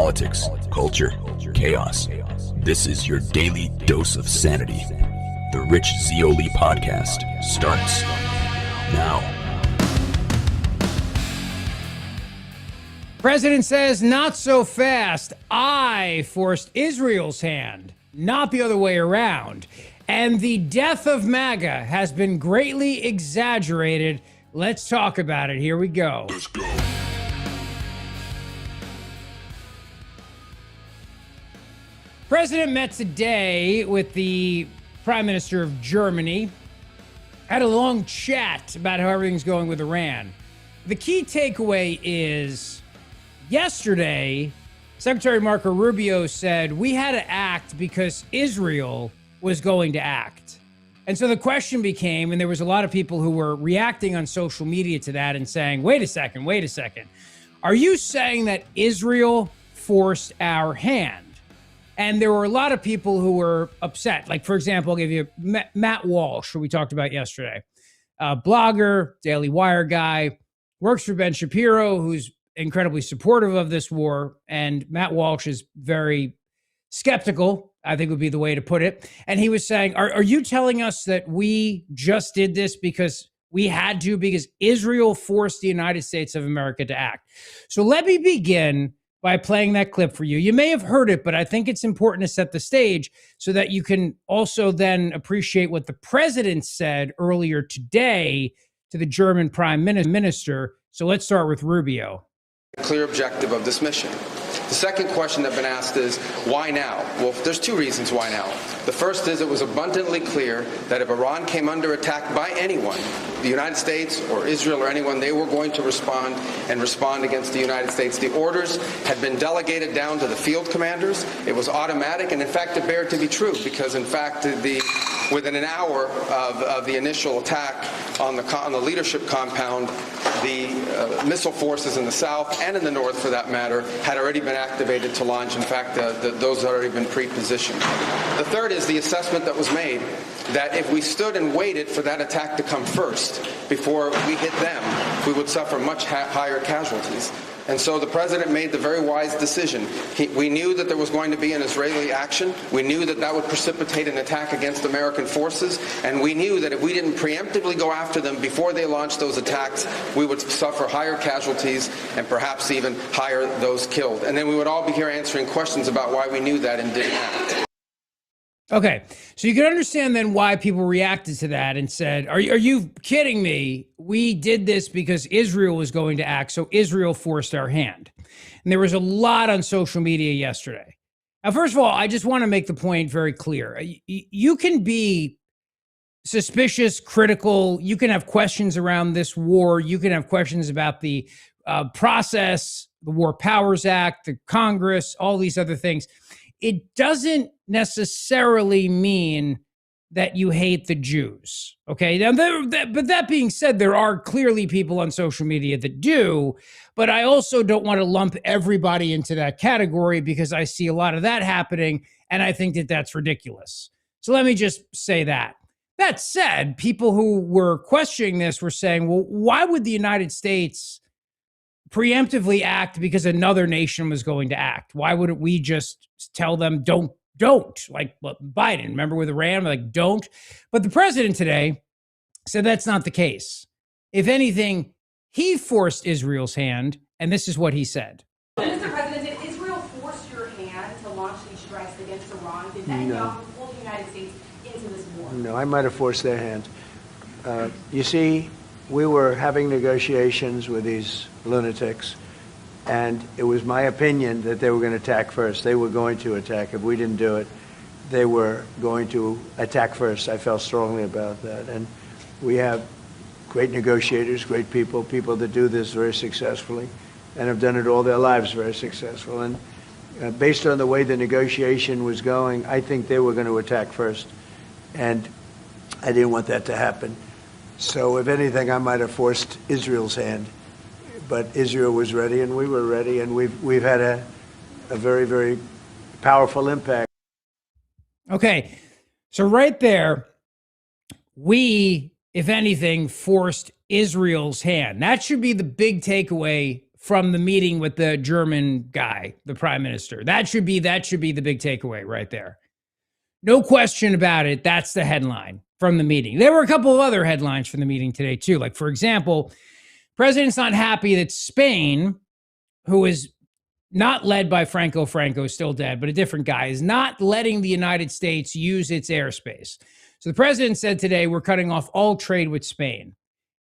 politics, culture, chaos. This is your daily dose of sanity. The Rich Zeoli podcast starts now. President says, not so fast. I forced Israel's hand, not the other way around. And the death of MAGA has been greatly exaggerated. Let's talk about it. Here we go. Let's go. President met today with the Prime Minister of Germany. Had a long chat about how everything's going with Iran. The key takeaway is yesterday, Secretary Marco Rubio said we had to act because Israel was going to act. And so the question became, and there was a lot of people who were reacting on social media to that and saying, wait a second. Are you saying that Israel forced our hand? And there were a lot of people who were upset. Like, for example, I'll give you Matt Walsh, who we talked about yesterday. Blogger, Daily Wire guy, works for Ben Shapiro, who's incredibly supportive of this war. And Matt Walsh is very skeptical, I think would be the way to put it. And he was saying, are you telling us that we just did this because we had to, because Israel forced the United States of America to act? So let me begin by playing that clip for you. You may have heard it, but I think it's important to set the stage so that you can also then appreciate what the president said earlier today to the German prime minister. So let's start with Rubio. Clear objective of this mission. The second question that's been asked is, why now? Well, there's two reasons why now. The first is it was abundantly clear that if Iran came under attack by anyone, the United States or Israel or anyone, they were going to respond against the United States. The orders had been delegated down to the field commanders. It was automatic, and in fact, it bared to be true because, in fact, within an hour of the initial attack on the leadership compound, the missile forces in the south and in the north, for that matter, had already been activated to launch. In fact, those had already been pre-positioned. The third is the assessment that was made that if we stood and waited for that attack to come first before we hit them, we would suffer much higher casualties. And so the president made the very wise decision. We knew that there was going to be an Israeli action. We knew that that would precipitate an attack against American forces. And we knew that if we didn't preemptively go after them before they launched those attacks, we would suffer higher casualties and perhaps even higher those killed. And then we would all be here answering questions about why we knew that and didn't act. Okay, so you can understand then why people reacted to that and said, are you kidding me? We did this because Israel was going to act, so Israel forced our hand. And there was a lot on social media yesterday. Now, first of all, I just want to make the point very clear. You can be suspicious, critical. You can have questions around this war. You can have questions about the process, the War Powers Act, the Congress, all these other things. It doesn't necessarily mean that you hate the Jews, okay? Now, but that being said, there are clearly people on social media that do, but I also don't want to lump everybody into that category because I see a lot of that happening, and I think that that's ridiculous. So let me just say that. That said, people who were questioning this were saying, well, why would the United States preemptively act because another nation was going to act? Why wouldn't we just tell them don't, like Biden, remember with Iran, like don't? But the president today said that's not the case. If anything, he forced Israel's hand, and this is what he said. Mr. President, did Israel force your hand to launch these strikes against Iran? Did Netanyahu pull the United States into this war? No, I might have forced their hand. You see, we were having negotiations with these lunatics, and it was my opinion that they were going to attack first. They were going to attack. If we didn't do it, they were going to attack first. I felt strongly about that. And we have great negotiators, great people that do this very successfully and have done it all their lives very successful. And based on the way the negotiation was going, I think they were going to attack first. And I didn't want that to happen. So if anything, I might have forced Israel's hand. But Israel was ready, and we were ready, and we've had a very, very powerful impact. Okay, so right there, we, if anything, forced Israel's hand. That should be the big takeaway from the meeting with the German guy, the prime minister. That should be the big takeaway right there. No question about it. That's the headline from the meeting. There were a couple of other headlines from the meeting today too. Like, for example, president's not happy that Spain, who is not led by Franco, still dead, but a different guy, is not letting the United States use its airspace. So the president said today, we're cutting off all trade with Spain.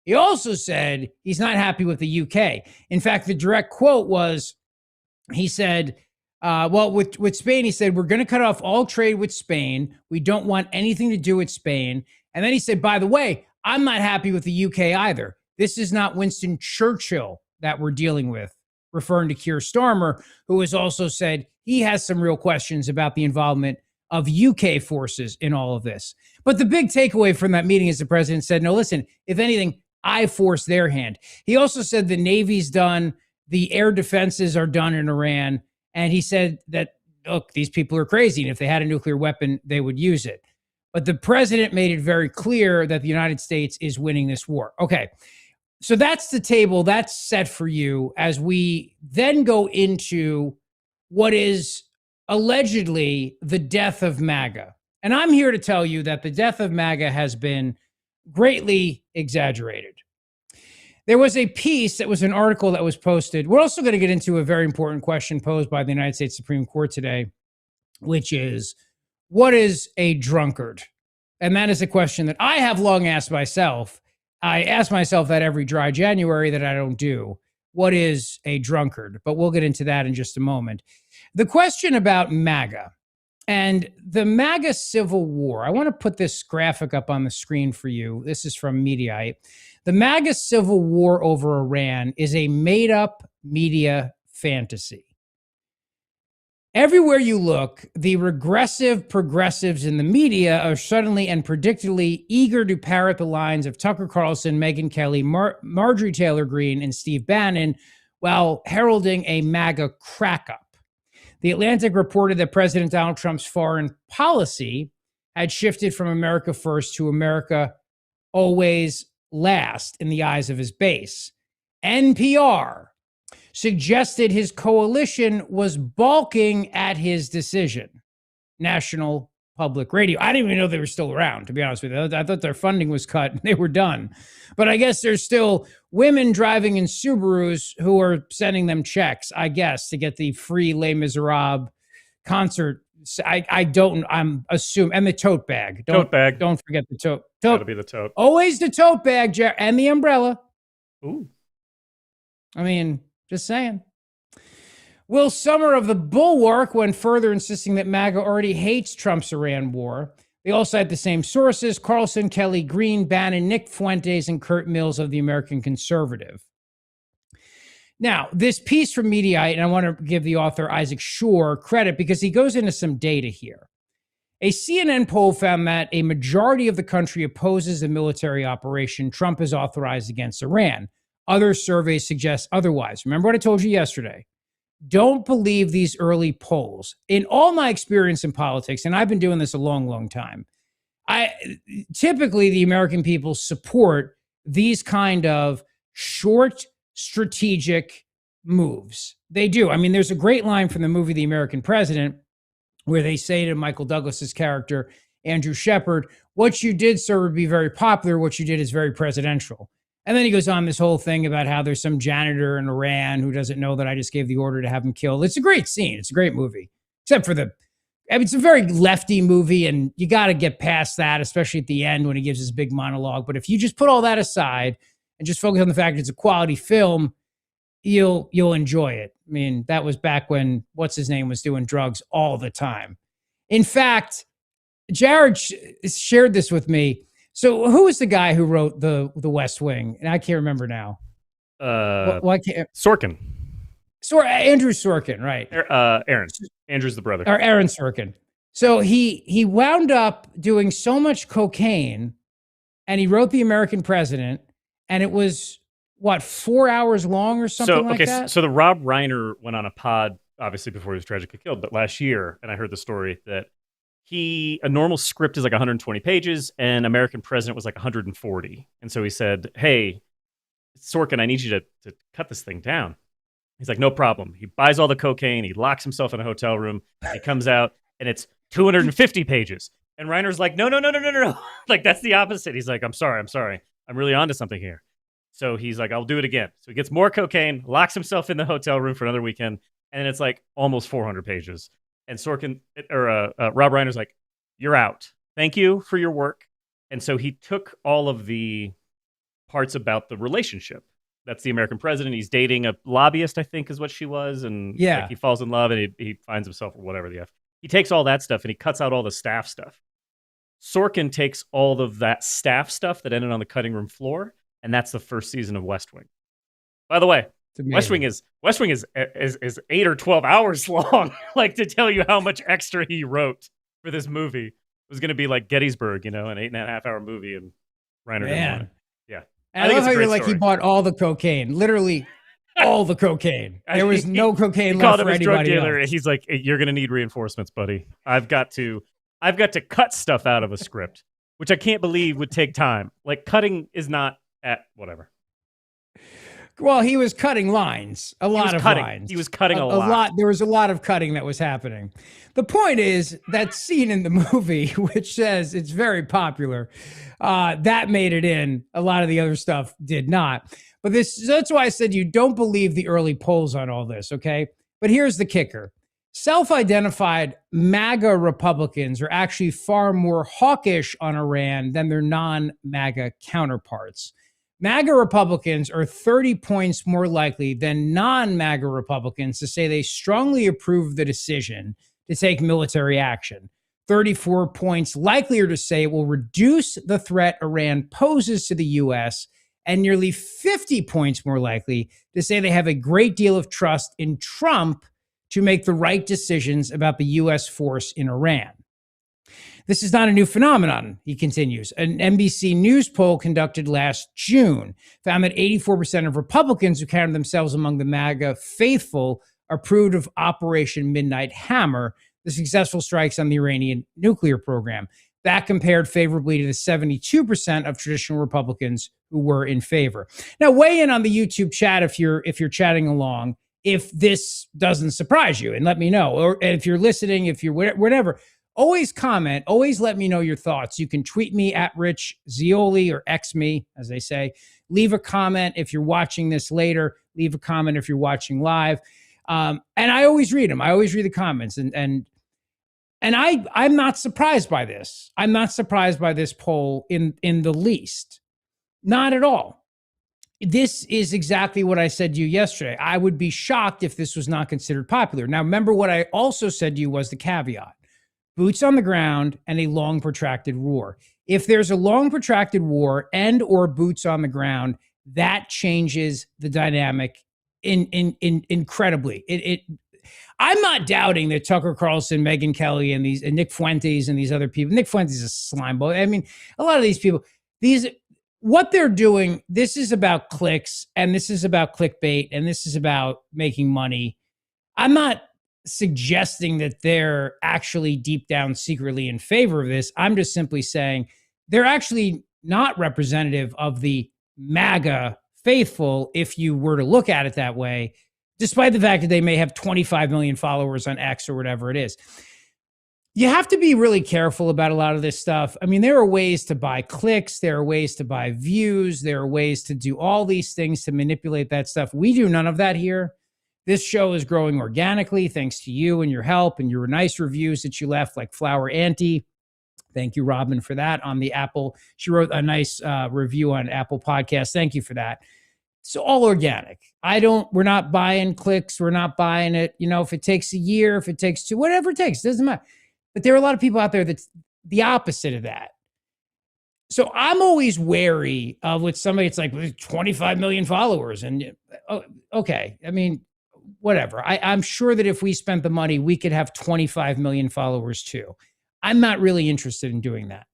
He also said he's not happy with the UK. In fact, the direct quote was, he said, with Spain, he said, we're going to cut off all trade with Spain. We don't want anything to do with Spain. And then he said, by the way, I'm not happy with the UK either. This is not Winston Churchill that we're dealing with, referring to Keir Starmer, who has also said he has some real questions about the involvement of UK forces in all of this. But the big takeaway from that meeting is the president said, no, listen, if anything, I force their hand. He also said the Navy's done, the air defenses are done in Iran. And he said that, look, these people are crazy. And if they had a nuclear weapon, they would use it. But the president made it very clear that the United States is winning this war. Okay, so that's the table. That's set for you as we then go into what is allegedly the death of MAGA. And I'm here to tell you that the death of MAGA has been greatly exaggerated. There was a piece that was an article that was posted. We're also going to get into a very important question posed by the United States Supreme Court today, which is, what is a drunkard? And that is a question that I have long asked myself. I ask myself that every dry January that I don't do. What is a drunkard? But we'll get into that in just a moment. The question about MAGA and the MAGA civil war. I want to put this graphic up on the screen for you. This is from Mediaite. The MAGA civil war over Iran is a made-up media fantasy. Everywhere you look, the regressive progressives in the media are suddenly and predictably eager to parrot the lines of Tucker Carlson, Megyn Kelly, Marjorie Taylor Greene, and Steve Bannon while heralding a MAGA crack-up. The Atlantic reported that President Donald Trump's foreign policy had shifted from America first to America always last in the eyes of his base. NPR suggested his coalition was balking at his decision. National Public Radio. I didn't even know they were still around, to be honest with you. I thought their funding was cut and they were done. But I guess there's still women driving in Subarus who are sending them checks, I guess, to get the free Les Miserables concert. I'm assuming, and the tote bag. Don't forget the tote. Gotta be the tote. Always the tote bag, and the umbrella. Ooh. I mean, just saying. Will Summer of the Bulwark went further, insisting that MAGA already hates Trump's Iran war. They all cite the same sources: Carlson, Kelly, Green, Bannon, Nick Fuentes, and Kurt Mills of the American Conservative. Now, this piece from Mediaite, and I want to give the author Isaac Shore credit because he goes into some data here. A CNN poll found that a majority of the country opposes the military operation Trump has authorized against Iran. Other surveys suggest otherwise. Remember what I told you yesterday? Don't believe these early polls. In all my experience in politics, and I've been doing this a long, long time, typically the American people support these kind of short, strategic moves. They do. I mean, there's a great line from the movie The American President where they say to Michael Douglas's character, Andrew Shepard, what you did, sir, would be very popular. What you did is very presidential. And then he goes on this whole thing about how there's some janitor in Iran who doesn't know that I just gave the order to have him killed. It's a great scene. It's a great movie, except for it's a very lefty movie, and you got to get past that, especially at the end when he gives his big monologue. But if you just put all that aside and just focus on the fact it's a quality film, you'll enjoy it. I mean, that was back when what's his name was doing drugs all the time. In fact, Jared shared this with me. So who was the guy who wrote the West Wing? And I can't remember now. Why can't Sorkin? Andrew Sorkin, right? Aaron. Andrew's the brother. Or Aaron Sorkin. So he wound up doing so much cocaine, and he wrote The American President, and it was 4 hours long or something like that? So the Rob Reiner went on a pod, obviously before he was tragically killed, but last year, and I heard the story that a normal script is like 120 pages, and American President was like 140. And so he said, hey, Sorkin, I need you to cut this thing down. He's like, no problem. He buys all the cocaine. He locks himself in a hotel room. He comes out, and it's 250 pages. And Reiner's like, no. Like, that's the opposite. He's like, I'm sorry. I'm really onto something here. So he's like, I'll do it again. So he gets more cocaine, locks himself in the hotel room for another weekend, and it's like almost 400 pages. And Rob Reiner's like, you're out. Thank you for your work. And so he took all of the parts about the relationship. That's the American president. He's dating a lobbyist, I think is what she was. And like, he falls in love and he finds himself or whatever the F. He takes all that stuff and he cuts out all the staff stuff. Sorkin takes all of that staff stuff that ended on the cutting room floor, and that's the first season of West Wing. By the way, West Wing is 8 or 12 hours long. Like, to tell you how much extra he wrote for this movie. It was going to be like Gettysburg, an 8.5 hour movie, and Reiner didn't want it. Yeah. And I love how you're like, he bought all the cocaine, literally all the cocaine. There was no cocaine left for anybody else. He's like, you're going to need reinforcements, buddy. I've got to cut stuff out of a script, which I can't believe would take time. Like, cutting is not at whatever. Well, he was cutting lines, lines. He was cutting a lot. There was a lot of cutting that was happening. The point is that scene in the movie, which says it's very popular, that made it in. A lot of the other stuff did not. But that's why I said you don't believe the early polls on all this, okay? But here's the kicker. Self-identified MAGA Republicans are actually far more hawkish on Iran than their non-MAGA counterparts. MAGA Republicans are 30 points more likely than non-MAGA Republicans to say they strongly approve the decision to take military action. 34 points likelier to say it will reduce the threat Iran poses to the U.S., and nearly 50 points more likely to say they have a great deal of trust in Trump to make the right decisions about the U.S. force in Iran. This is not a new phenomenon, he continues. An NBC News poll conducted last June found that 84% of Republicans who counted themselves among the MAGA faithful approved of Operation Midnight Hammer, the successful strikes on the Iranian nuclear program. That compared favorably to the 72% of traditional Republicans who were in favor. Now, weigh in on the YouTube chat if you're chatting along, if this doesn't surprise you, and let me know. Or if you're listening, if you're whatever. Always comment. Always let me know your thoughts. You can tweet me at Rich Zeoli or X me, as they say. Leave a comment if you're watching this later. Leave a comment if you're watching live. And I always read them. I always read the comments. And I'm not surprised by this. I'm not surprised by this poll in the least. Not at all. This is exactly what I said to you yesterday. I would be shocked if this was not considered popular. Now, remember what I also said to you was the caveat. Boots on the ground and a long protracted war. If there's a long protracted war and or boots on the ground, that changes the dynamic incredibly. I'm not doubting that Tucker Carlson, Megyn Kelly, and Nick Fuentes and these other people. Nick Fuentes is a slime ball. I mean, a lot of these people, what they're doing, this is about clicks and this is about clickbait and this is about making money. I'm not suggesting that they're actually deep down secretly in favor of this. I'm just simply saying they're actually not representative of the MAGA faithful if you were to look at it that way, despite the fact that they may have 25 million followers on X or whatever it is. You have to be really careful about a lot of this stuff. I mean, there are ways to buy clicks. There are ways to buy views. There are ways to do all these things to manipulate that stuff. We do none of that here. This show is growing organically thanks to you and your help and your nice reviews that you left, like Flower Auntie. Thank you, Robin, for that on the Apple. She wrote a nice review on Apple Podcasts. Thank you for that. It's all organic. We're not buying clicks. We're not buying it. If it takes a year, if it takes 2, whatever it takes, doesn't matter. But there are a lot of people out there that's the opposite of that. So I'm always wary of with somebody, it's like 25 million followers. And okay, I mean, whatever. I'm sure that if we spent the money, we could have 25 million followers too. I'm not really interested in doing that.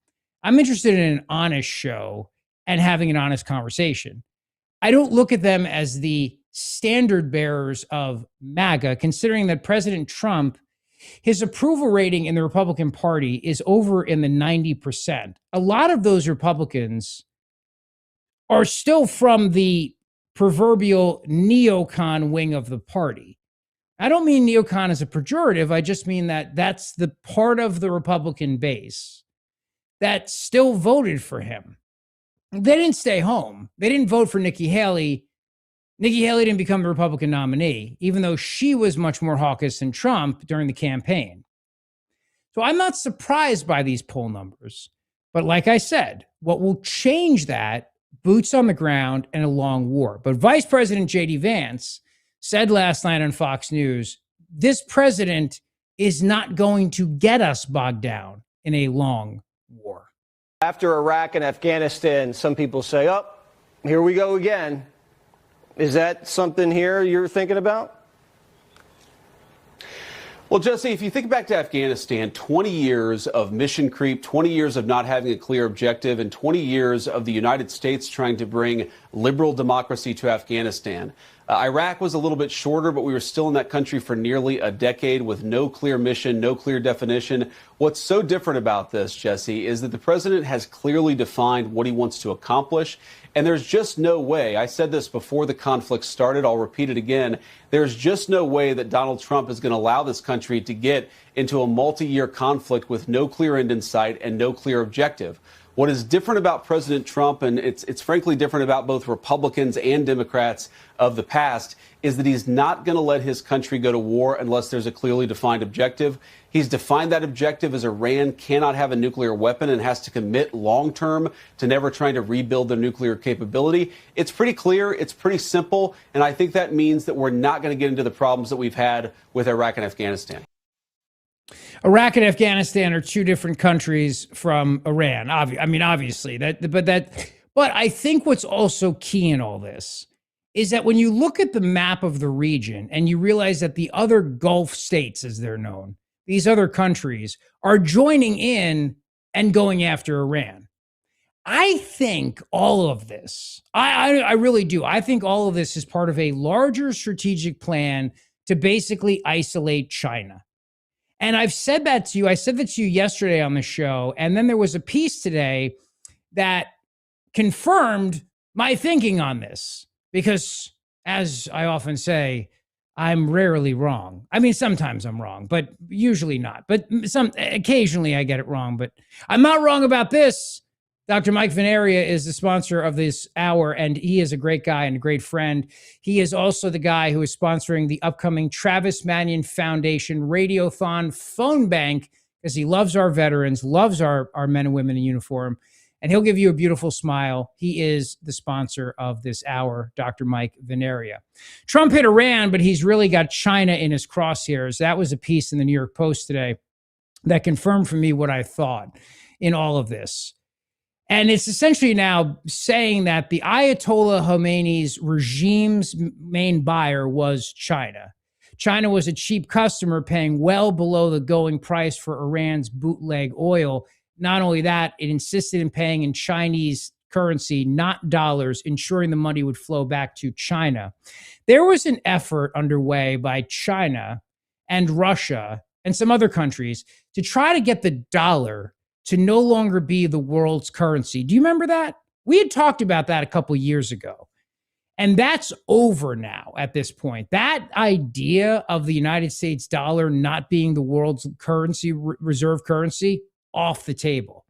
I'm interested in an honest show and having an honest conversation. I don't look at them as the standard bearers of MAGA, considering that President Trump, his approval rating in the Republican Party is over in the 90%. A lot of those Republicans are still from the proverbial neocon wing of the party. I don't mean neocon as a pejorative. I just mean that that's the part of the Republican base that still voted for him. They didn't stay home. They didn't vote for Nikki Haley. Nikki Haley didn't become the Republican nominee, even though she was much more hawkish than Trump during the campaign. So I'm not surprised by these poll numbers. But like I said, what will change that, boots on the ground and a long war. But Vice President J.D. Vance said last night on Fox News, this president is not going to get us bogged down in a long war. After Iraq and Afghanistan, some people say, oh, here we go again. Is that something here you're thinking about? Well, Jesse, if you think back to Afghanistan, 20 years of mission creep, 20 years of not having a clear objective, and 20 years of the United States trying to bring liberal democracy to Afghanistan. Iraq was a little bit shorter, but we were still in that country for nearly a decade with no clear mission, no clear definition. What's so different about this, Jesse, is that the president has clearly defined what he wants to accomplish. And there's just no way, I said this before the conflict started, I'll repeat it again, there's just no way that Donald Trump is going to allow this country to get into a multi-year conflict with no clear end in sight and no clear objective. What is different about President Trump, and it's frankly different about both Republicans and Democrats of the past, is that he's not going to let his country go to war unless there's a clearly defined objective. He's defined that objective as Iran cannot have a nuclear weapon and has to commit long-term to never trying to rebuild their nuclear capability. It's pretty clear. It's pretty simple. And I think that means that we're not going to get into the problems that we've had with Iraq and Afghanistan. Iraq and Afghanistan are two different countries from Iran. Obviously, but I think what's also key in all this is that when you look at the map of the region and you realize that the other Gulf states, as they're known, these other countries are joining in and going after Iran. I think all of this, I really do. I think all of this is part of a larger strategic plan to basically isolate China. And I've said that to you. I said that to you yesterday on the show. And then there was a piece today that confirmed my thinking on this. Because as I often say, I'm rarely wrong. I mean, sometimes I'm wrong, but usually not. But occasionally I get it wrong. But I'm not wrong about this. Dr. Mike Veneria is the sponsor of this hour, and he is a great guy and a great friend. He is also the guy who is sponsoring the upcoming Travis Manion Foundation Radiothon Phone Bank because he loves our veterans, loves our men and women in uniform, and he'll give you a beautiful smile. He is the sponsor of this hour, Dr. Mike Veneria. Trump hit Iran, but he's really got China in his crosshairs. That was a piece in the New York Post today that confirmed for me what I thought in all of this. And it's essentially now saying that the Ayatollah Khomeini's regime's main buyer was China. China was a cheap customer paying well below the going price for Iran's bootleg oil. Not only that, it insisted in paying in Chinese currency, not dollars, ensuring the money would flow back to China. There was an effort underway by China and Russia and some other countries to try to get the dollar to no longer be the world's currency. Do you remember that? We had talked about that a couple years ago. And that's over now at this point. That idea of the United States dollar not being the world's currency, reserve currency, off the table.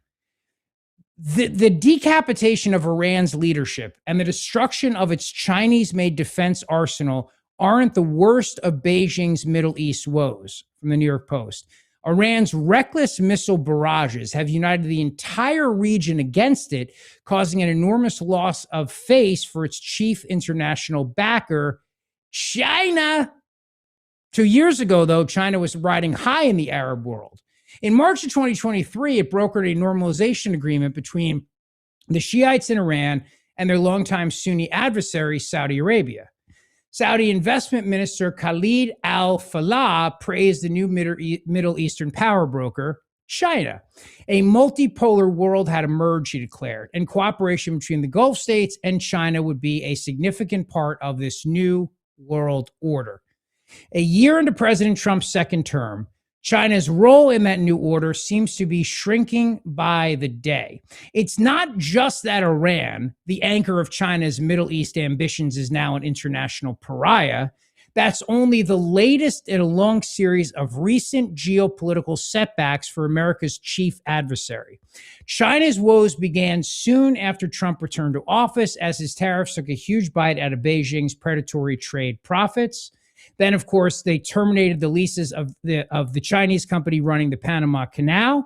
The decapitation of Iran's leadership and the destruction of its Chinese-made defense arsenal aren't the worst of Beijing's Middle East woes, from the New York Post. Iran's reckless missile barrages have united the entire region against it, causing an enormous loss of face for its chief international backer, China. 2 years ago, though, China was riding high in the Arab world. In March of 2023, it brokered a normalization agreement between the Shiites in Iran and their longtime Sunni adversary, Saudi Arabia. Saudi investment minister Khalid al-Fallah praised the new Middle Eastern power broker, China. A multipolar world had emerged, he declared, and cooperation between the Gulf states and China would be a significant part of this new world order. A year into President Trump's second term, China's role in that new order seems to be shrinking by the day. It's not just that Iran, the anchor of China's Middle East ambitions, is now an international pariah. That's only the latest in a long series of recent geopolitical setbacks for America's chief adversary. China's woes began soon after Trump returned to office, as his tariffs took a huge bite out of Beijing's predatory trade profits. Then, of course, they terminated the leases of the Chinese company running the Panama Canal.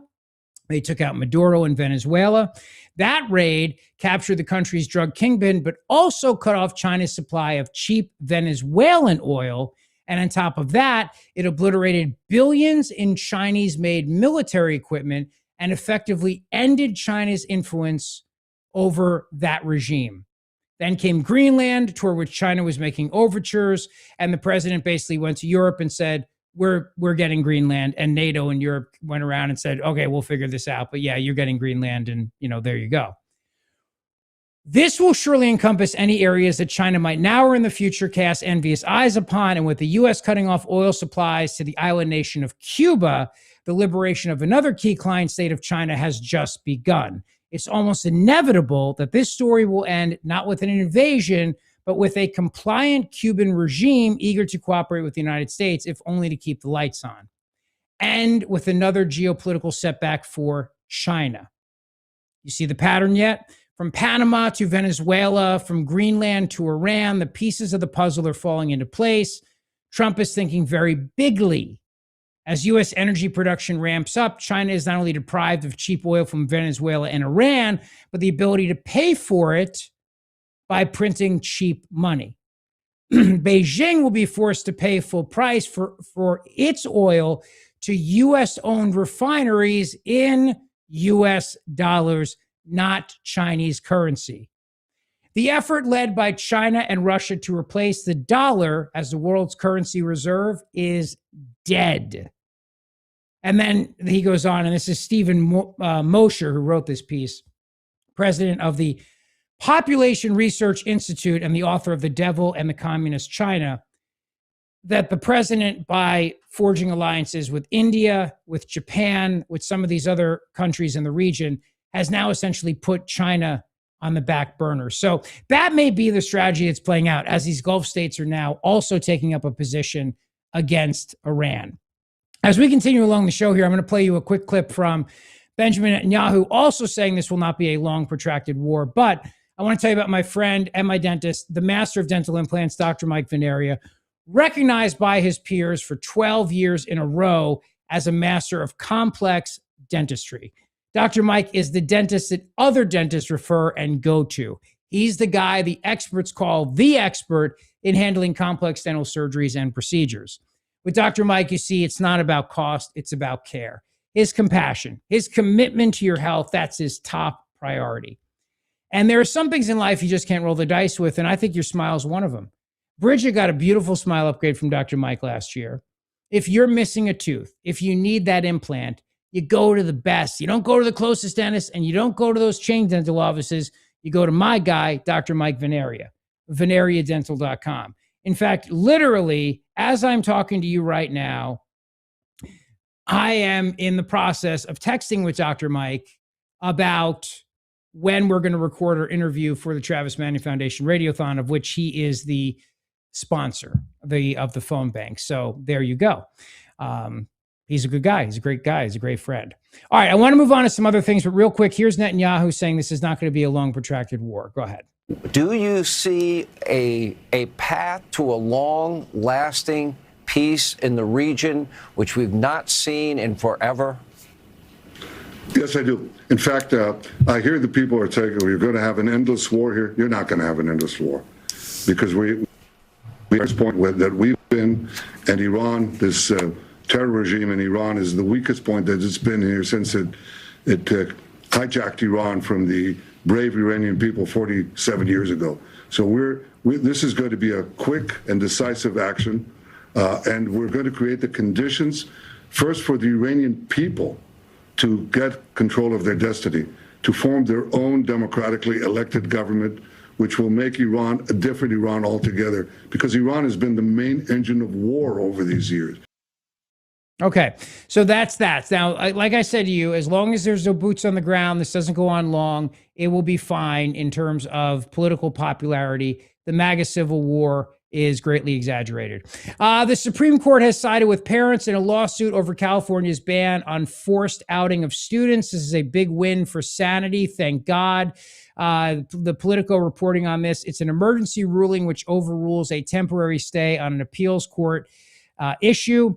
They took out Maduro in Venezuela. That raid captured the country's drug kingpin, but also cut off China's supply of cheap Venezuelan oil. And on top of that, it obliterated billions in Chinese-made military equipment and effectively ended China's influence over that regime. Then came Greenland, toward which China was making overtures, and the president basically went to Europe and said, we're getting Greenland, and NATO and Europe went around and said, okay, we'll figure this out, but yeah, you're getting Greenland, and there you go. This will surely encompass any areas that China might now or in the future cast envious eyes upon, and with the U.S. cutting off oil supplies to the island nation of Cuba, the liberation of another key client state of China has just begun. It's almost inevitable that this story will end not with an invasion, but with a compliant Cuban regime eager to cooperate with the United States, if only to keep the lights on. And with another geopolitical setback for China. You see the pattern yet? From Panama to Venezuela, from Greenland to Iran, the pieces of the puzzle are falling into place. Trump is thinking very bigly. As U.S. energy production ramps up, China is not only deprived of cheap oil from Venezuela and Iran, but the ability to pay for it by printing cheap money. Beijing will be forced to pay full price for its oil to U.S.-owned refineries in U.S. dollars, not Chinese currency. The effort led by China and Russia to replace the dollar as the world's currency reserve is dead. And then he goes on, and this is Stephen Mosher, who wrote this piece, president of the Population Research Institute and the author of The Devil and the Communist China, that the president, by forging alliances with India, with Japan, with some of these other countries in the region, has now essentially put China on the back burner. So that may be the strategy that's playing out, as these Gulf states are now also taking up a position against Iran. As we continue along the show here, I'm going to play you a quick clip from Benjamin Netanyahu, also saying this will not be a long, protracted war. But I want to tell you about my friend and my dentist, the master of dental implants, Dr. Mike Veneria, recognized by his peers for 12 years in a row as a master of complex dentistry. Dr. Mike is the dentist that other dentists refer and go to. He's the guy the experts call the expert in handling complex dental surgeries and procedures. With Dr. Mike, you see, it's not about cost, it's about care. His compassion, his commitment to your health, that's his top priority. And there are some things in life you just can't roll the dice with, and I think your smile is one of them. Bridget got a beautiful smile upgrade from Dr. Mike last year. If you're missing a tooth, if you need that implant, you go to the best. You don't go to the closest dentist, and you don't go to those chain dental offices. You go to my guy, Dr. Mike Veneria, veneriadental.com. In fact, literally, as I'm talking to you right now, I am in the process of texting with Dr. Mike about when we're going to record our interview for the Travis Manning Foundation Radiothon, of which he is the sponsor of the phone bank. So there you go. He's a good guy. He's a great guy. He's a great friend. All right, I want to move on to some other things, but real quick, here's Netanyahu saying this is not going to be a long, protracted war. Go ahead. Do you see a path to a long-lasting peace in the region, which we've not seen in forever? Yes, I do. In fact, I hear the people are saying we're going to have an endless war here. You're not going to have an endless war, because we're at this point that we've been, and Iran, this terror regime in Iran is the weakest point that it's been here since it hijacked Iran from the brave Iranian people 47 years ago. So this is going to be a quick and decisive action, and we're going to create the conditions, first for the Iranian people to get control of their destiny, to form their own democratically elected government, which will make Iran a different Iran altogether, because Iran has been the main engine of war over these years. Okay, so that's that. Now, like I said to you, as long as there's no boots on the ground, this doesn't go on long, it will be fine in terms of political popularity. The MAGA civil war is greatly exaggerated. The Supreme Court has sided with parents in a lawsuit over California's ban on forced outing of students. This is a big win for sanity. Thank God. The Politico reporting on this. It's an emergency ruling which overrules a temporary stay on an appeals court issue.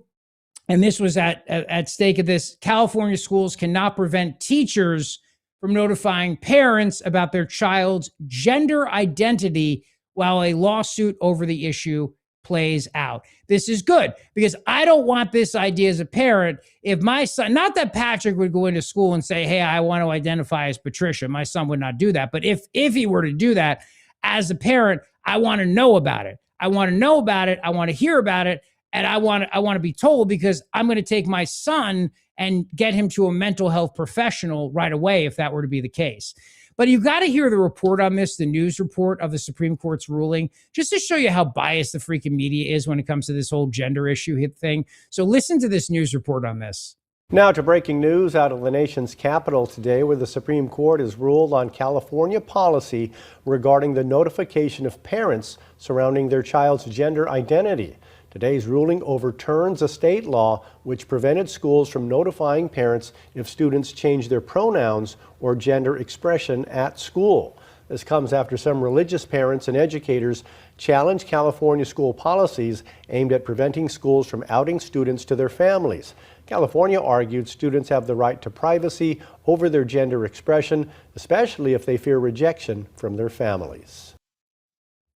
And this was at stake of this. California schools cannot prevent teachers from notifying parents about their child's gender identity while a lawsuit over the issue plays out. This is good because I don't want this idea as a parent. If my son, not that Patrick would go into school and say, hey, I want to identify as Patricia. My son would not do that. But if he were to do that as a parent, I want to know about it. I want to know about it. I want to hear about it. And I want to be told because I'm going to take my son and get him to a mental health professional right away if that were to be the case. But you got to hear the report on this, the news report of the Supreme Court's ruling, just to show you how biased the freaking media is when it comes to this whole gender issue thing. So listen to this news report on this. Now to breaking news out of the nation's capital today, where the Supreme Court has ruled on California policy regarding the notification of parents surrounding their child's gender identity. Today's ruling overturns a state law which prevented schools from notifying parents if students change their pronouns or gender expression at school. This comes after some religious parents and educators challenged California school policies aimed at preventing schools from outing students to their families. California argued students have the right to privacy over their gender expression, especially if they fear rejection from their families.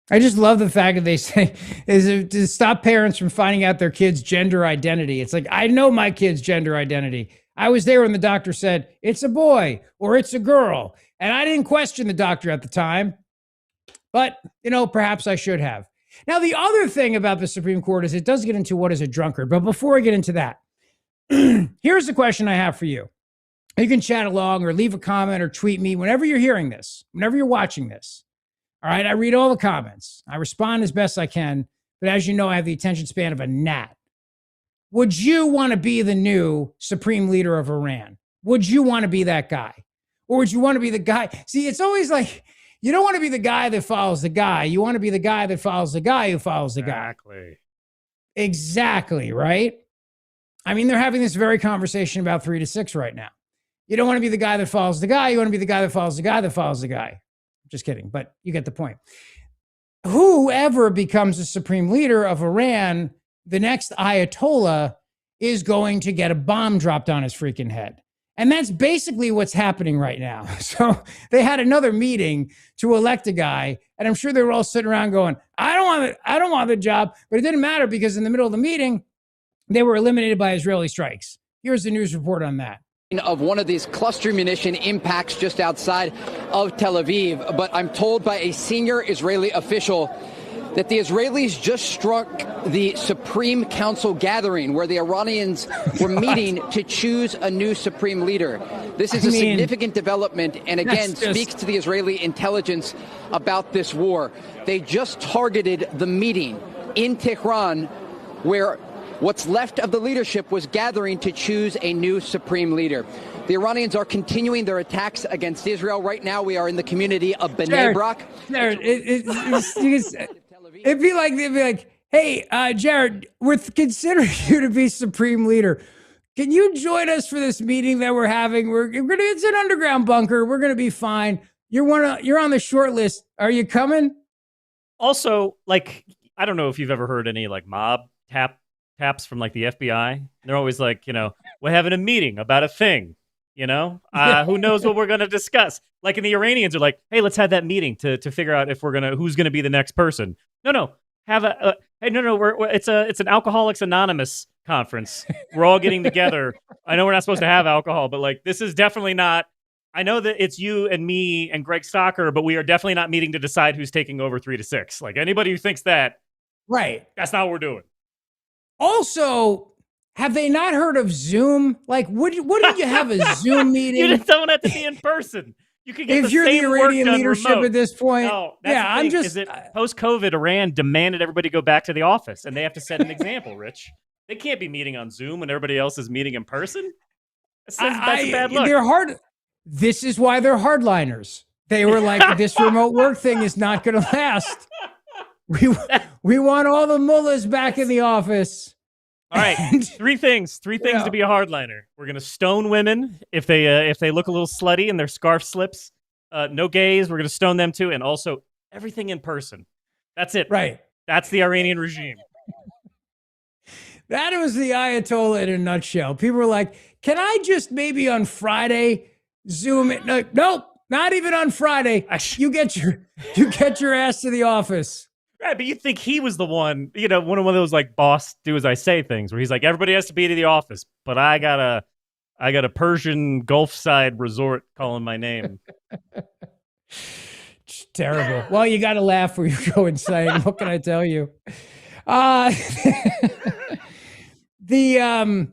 I just love the fact that they say is to stop parents from finding out their kid's gender identity. It's like, I know my kid's gender identity. I was there when the doctor said, it's a boy or it's a girl. And I didn't question the doctor at the time. But, perhaps I should have. Now, the other thing about the Supreme Court is it does get into what is a drunkard. But before I get into that, here's the question I have for you. You can chat along or leave a comment or tweet me whenever you're hearing this, whenever you're watching this. All right, I read all the comments. I respond as best I can, but as you know, I have the attention span of a gnat. Would you want to be the new supreme leader of Iran? Would you want to be that guy? Or would you want to be the guy? See, it's always like, you don't want to be the guy that follows the guy. You want to be the guy that follows the guy who follows the guy. Exactly, right? I mean, they're having this very conversation about 3 to 6 right now. You don't want to be the guy that follows the guy. You want to be the guy that follows the guy that follows the guy. Just kidding, but you get the point. Whoever becomes the supreme leader of Iran, the next Ayatollah is going to get a bomb dropped on his freaking head. And that's basically what's happening right now. So they had another meeting to elect a guy, and I'm sure they were all sitting around going, I don't want the job, but it didn't matter because in the middle of the meeting, they were eliminated by Israeli strikes. Here's the news report on that. Of one of these cluster munition impacts just outside of Tel Aviv, but I'm told by a senior Israeli official that the Israelis just struck the Supreme Council gathering where the Iranians were meeting to choose a new supreme leader. This is a significant development and again speaks to the Israeli intelligence about this war. They just targeted the meeting in Tehran where what's left of the leadership was gathering to choose a new supreme leader. The Iranians are continuing their attacks against Israel. Right now, we are in the community of Bnei Brak. Jared, it'd be like, hey, Jared, we're considering you to be supreme leader. Can you join us for this meeting that we're having? It's an underground bunker. We're gonna be fine. You're on the short list. Are you coming? Also, I don't know if you've ever heard any mob taps from the FBI. They're always like, we're having a meeting about a thing, who knows what we're going to discuss. And the Iranians are like, hey, let's have that meeting to figure out if who's going to be the next person. No, it's an Alcoholics Anonymous conference. We're all getting together. I know we're not supposed to have alcohol, but this is definitely not, I know that it's you and me and Greg Stocker, but we are definitely not meeting to decide who's taking over 3 to 6. Anybody who thinks that, right, that's not what we're doing. Also, have they not heard of Zoom? Wouldn't you have a Zoom meeting? You just don't have to be in person. You could get if you're the Iranian leadership remote. At this point. No, I'm just post-COVID, Iran demanded everybody go back to the office, and they have to set an example, Rich. They can't be meeting on Zoom when everybody else is meeting in person. That's a bad look. They're hard. This is why they're hardliners. They were like, this remote work thing is not going to last. We want all the mullahs back in the office. All right, three things to be a hardliner. We're gonna stone women if they look a little slutty and their scarf slips. No gays. We're gonna stone them too, and also everything in person. That's it. Right. That's the Iranian regime. That was the Ayatollah in a nutshell. People were like, "Can I just maybe on Friday Zoom it?" No, nope, not even on Friday. You get your ass to the office. Right, but you think he was the one, one of those like boss do as I say things where he's like, everybody has to be to the office, but I got a Persian Gulf side resort calling my name. It's terrible. Well, you got to laugh or you go insane. What can I tell you? The other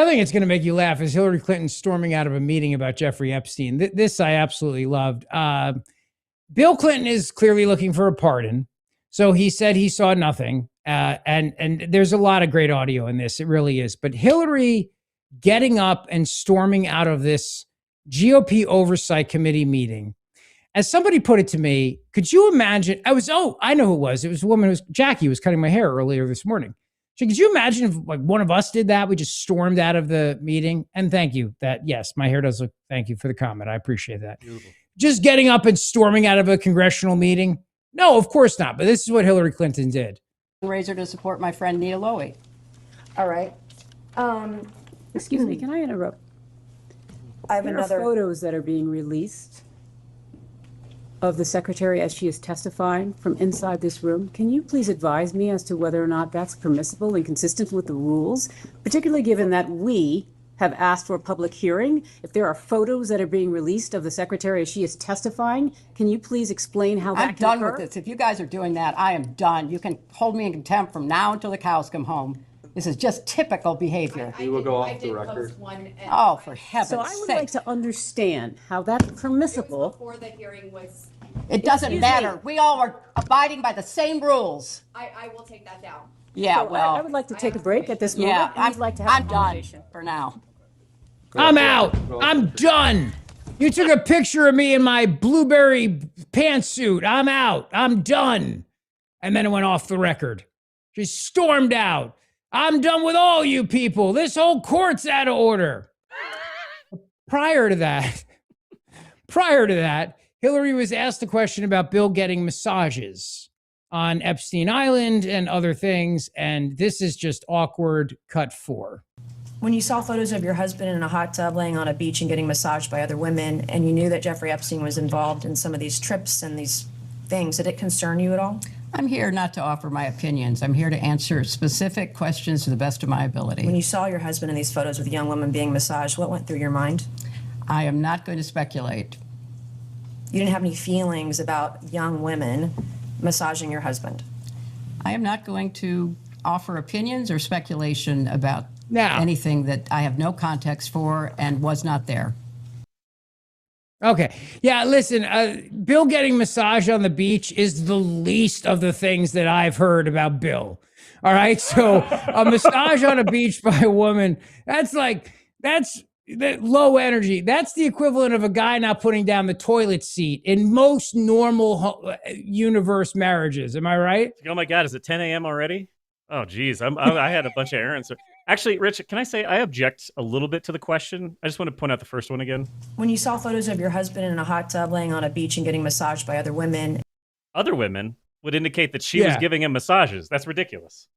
thing that's going to make you laugh is Hillary Clinton storming out of a meeting about Jeffrey Epstein. This I absolutely loved. Bill Clinton is clearly looking for a pardon. So he said he saw nothing. And there's a lot of great audio in this. It really is. But Hillary getting up and storming out of this GOP oversight committee meeting. As somebody put it to me, could you imagine? I know who it was. It was a woman Jackie was cutting my hair earlier this morning. So could you imagine if like one of us did that? We just stormed out of the meeting. And thank you yes, my hair does look, thank you for the comment. I appreciate that. Beautiful. Just getting up and storming out of a congressional meeting. No, of course not. But this is what Hillary Clinton did. Razor to support my friend Nia Lowy. All right. Excuse me, can I interrupt? I have There are photos that are being released of the secretary as she is testifying from inside this room. Can you please advise me as to whether or not that's permissible and consistent with the rules, particularly given that we have asked for a public hearing? If there are photos that are being released of the secretary as she is testifying, can you please explain how that I'm can done occur? with this. If you guys are doing that, I am done. You can hold me in contempt from now until the cows come home. This is just typical behavior. We will go off the record. Oh, for heaven's sake. So I would like to understand how that's permissible. Before the hearing was, It doesn't Excuse matter. me. We all are abiding by the same rules. I will take that down. Yeah, So I would like to take a break at this moment. yeah, and I'd like to have I'm a done conversation. for now. I'm out. I'm done. You took a picture of me in my blueberry pantsuit. I'm out. I'm done. And then it went off the record. She stormed out. I'm done with all you people. This whole court's out of order. Prior to that, Hillary was asked a question about Bill getting massages on Epstein Island and other things. And this is just awkward. Cut 4. When you saw photos of your husband in a hot tub laying on a beach and getting massaged by other women, and you knew that Jeffrey Epstein was involved in some of these trips and these things, did it concern you at all? I'm here not to offer my opinions. I'm here to answer specific questions to the best of my ability. When you saw your husband in these photos with young women being massaged, what went through your mind? I am not going to speculate. You didn't have any feelings about young women massaging your husband? I am not going to offer opinions or speculation about anything that I have no context for and was not there. Okay. Yeah, listen, Bill getting massage on the beach is the least of the things that I've heard about Bill. All right. So a massage on a beach by a woman, that's low energy. That's the equivalent of a guy not putting down the toilet seat in most normal universe marriages. Am I right? Oh my God, is it 10 a.m. already? Oh, geez. I had a bunch of errands. Actually, Rich, can I say I object a little bit to the question? I just want to point out the first one again. When you saw photos of your husband in a hot tub laying on a beach and getting massaged by other women. Other women would indicate that she was giving him massages. That's ridiculous.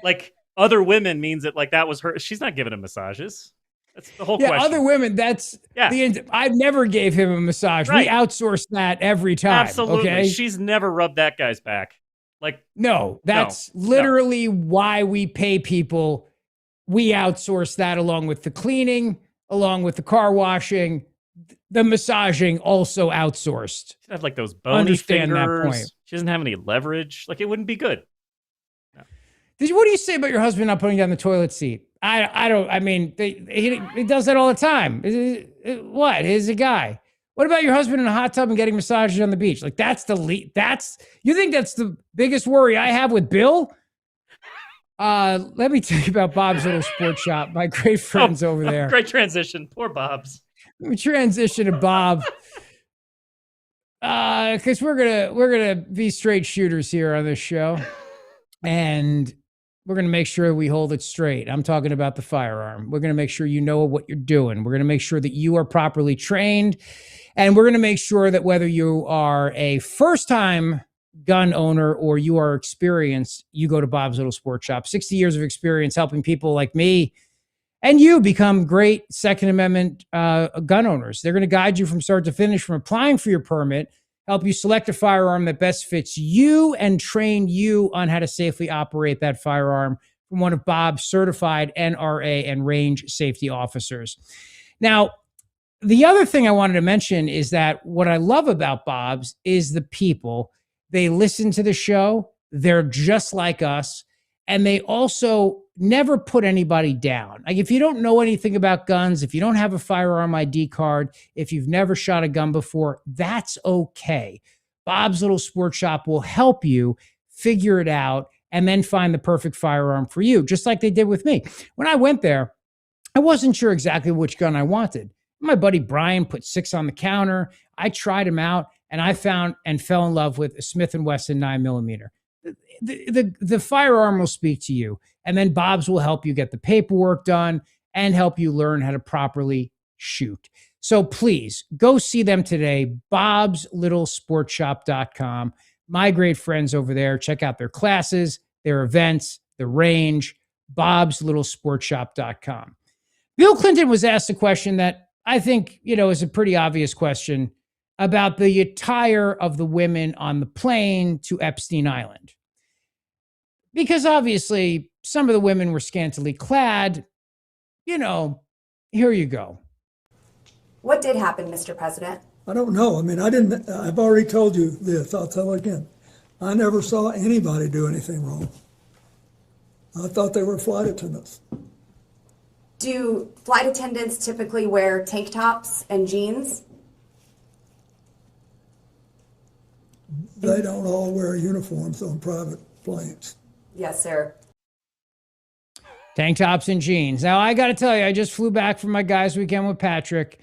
like other women means that like that was her. She's not giving him massages. That's the whole question. Other women, I've never gave him a massage. Right. We outsource that every time. Absolutely. Okay? She's never rubbed that guy's back. That's literally why we pay people. We outsource that along with the cleaning, along with the car washing, the massaging also outsourced. She have like those bony Understand fingers. that point. She doesn't have any leverage. Like it wouldn't be good. What do you say about your husband not putting down the toilet seat? He does that all the time. What? He's a guy. What about your husband in a hot tub and getting massages on the beach? Like you think that's the biggest worry I have with Bill? Let me tell you about Bob's Little Sports Shop, my great friends over there. Great transition. Poor Bob's. Let me transition to Bob. Because we're gonna be straight shooters here on this show. And we're going to make sure we hold it straight. I'm talking about the firearm. We're going to make sure you know what you're doing. We're going to make sure that you are properly trained. And we're going to make sure that whether you are a first-time gun owner or you are experienced, you go to Bob's Little Sports Shop. 60 years of experience helping people like me and you become great Second Amendment gun owners. They're going to guide you from start to finish, from applying for your permit, help you select a firearm that best fits you, and train you on how to safely operate that firearm from one of Bob's certified NRA and range safety officers. Now, the other thing I wanted to mention is that what I love about Bob's is the people. They listen to the show. They're just like us. And they also never put anybody down. Like, if you don't know anything about guns, if you don't have a firearm ID card, if you've never shot a gun before, that's okay. Bob's Little Sports Shop will help you figure it out and then find the perfect firearm for you, just like they did with me. When I went there, I wasn't sure exactly which gun I wanted. My buddy Brian put 6 on the counter. I tried them out, and I found and fell in love with a Smith & Wesson 9mm. The firearm will speak to you, and then Bob's will help you get the paperwork done and help you learn how to properly shoot. So please go see them today, bobslittle.sportshop.com. My great friends over there, check out their classes, their events, the range, bobslittle.sportshop.com. Bill Clinton was asked a question that I think, is a pretty obvious question about the attire of the women on the plane to Epstein Island. Because obviously some of the women were scantily clad. Here you go. What did happen, Mr. President? I don't know. I mean, I've already told you this. I'll tell it again. I never saw anybody do anything wrong. I thought they were flight attendants. Do flight attendants typically wear tank tops and jeans? They don't all wear uniforms on private planes. Yes, sir. Tank tops and jeans. Now, I got to tell you, I just flew back from my guys' weekend with Patrick.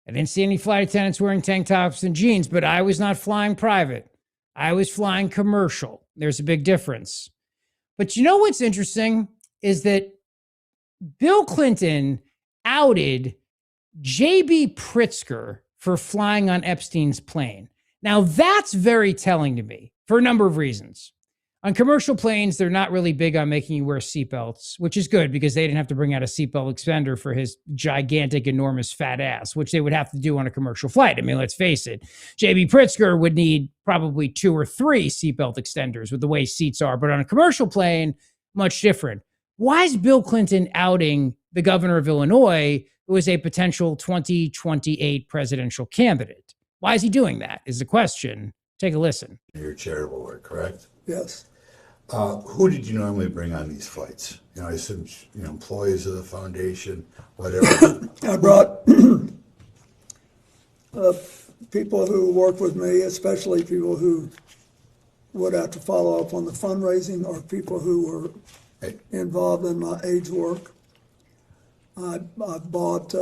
I didn't see any flight attendants wearing tank tops and jeans, but I was not flying private. I was flying commercial. There's a big difference. But you know what's interesting is that Bill Clinton outed J.B. Pritzker for flying on Epstein's plane. Now, that's very telling to me for a number of reasons. On commercial planes, they're not really big on making you wear seatbelts, which is good because they didn't have to bring out a seatbelt extender for his gigantic, enormous fat ass, which they would have to do on a commercial flight. I mean, let's face it, J.B. Pritzker would need probably 2 or 3 seatbelt extenders with the way seats are. But on a commercial plane, much different. Why is Bill Clinton outing the governor of Illinois, who is a potential 2028 presidential candidate? Why is he doing that is the question. Take a listen. Your charitable work, correct? Yes. Who did you normally bring on these flights? I assume, employees of the foundation, whatever. I brought people who work with me, especially people who would have to follow up on the fundraising or people who were involved in my AIDS work. I bought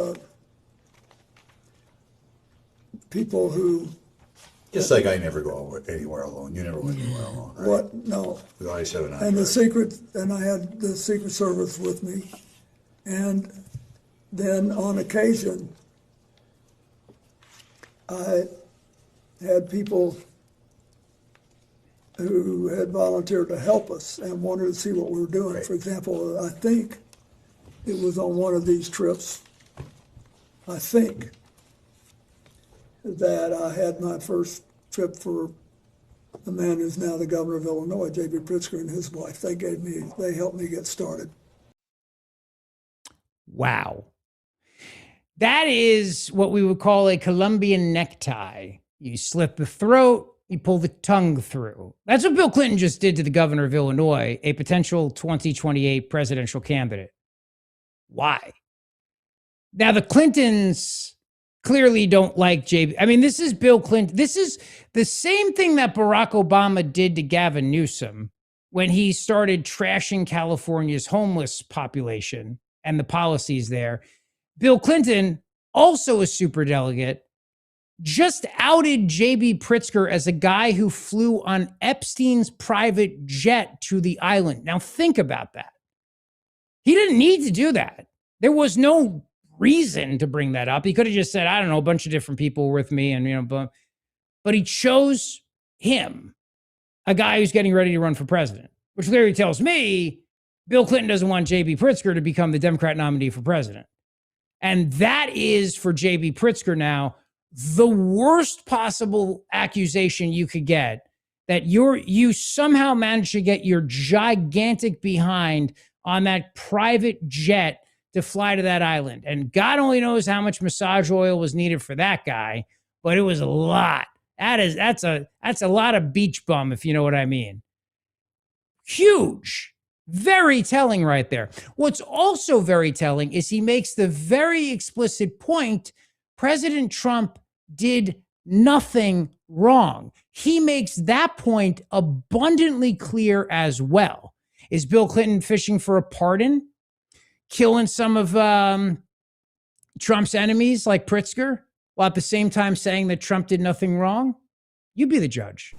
people who... Just like I never go anywhere alone. You never went anywhere alone, right? What? No. We always have an And I had the Secret Service with me. And then on occasion, I had people who had volunteered to help us and wanted to see what we were doing. Right. For example, I think it was on one of these trips, I think, that I had my first trip for the man who's now the governor of Illinois, J.B. Pritzker, and his wife. They helped me get started. Wow. That is what we would call a Colombian necktie. You slit the throat, you pull the tongue through. That's what Bill Clinton just did to the governor of Illinois, a potential 2028 presidential candidate. Why? Now, the Clintons clearly don't like JB. I mean, this is Bill Clinton. This is the same thing that Barack Obama did to Gavin Newsom when he started trashing California's homeless population and the policies there. Bill Clinton, also a superdelegate, just outed J.B. Pritzker as a guy who flew on Epstein's private jet to the island. Now think about that. He didn't need to do that. There was no reason to bring that up. He could have just said, I don't know, a bunch of different people were with me, and but he chose him, a guy who's getting ready to run for president, which clearly tells me Bill Clinton doesn't want J.B. Pritzker to become the Democrat nominee for president. And that is, for J.B. Pritzker now, the worst possible accusation you could get, that you somehow managed to get your gigantic behind on that private jet to fly to that island. And God only knows how much massage oil was needed for that guy, but it was a lot. That's a lot of beach bum, if you know what I mean. Huge. Very telling right there. What's also very telling is he makes the very explicit point President Trump did nothing wrong. He makes that point abundantly clear as well. Is Bill Clinton fishing for a pardon? Killing some of Trump's enemies like Pritzker, while at the same time saying that Trump did nothing wrong? You be the judge.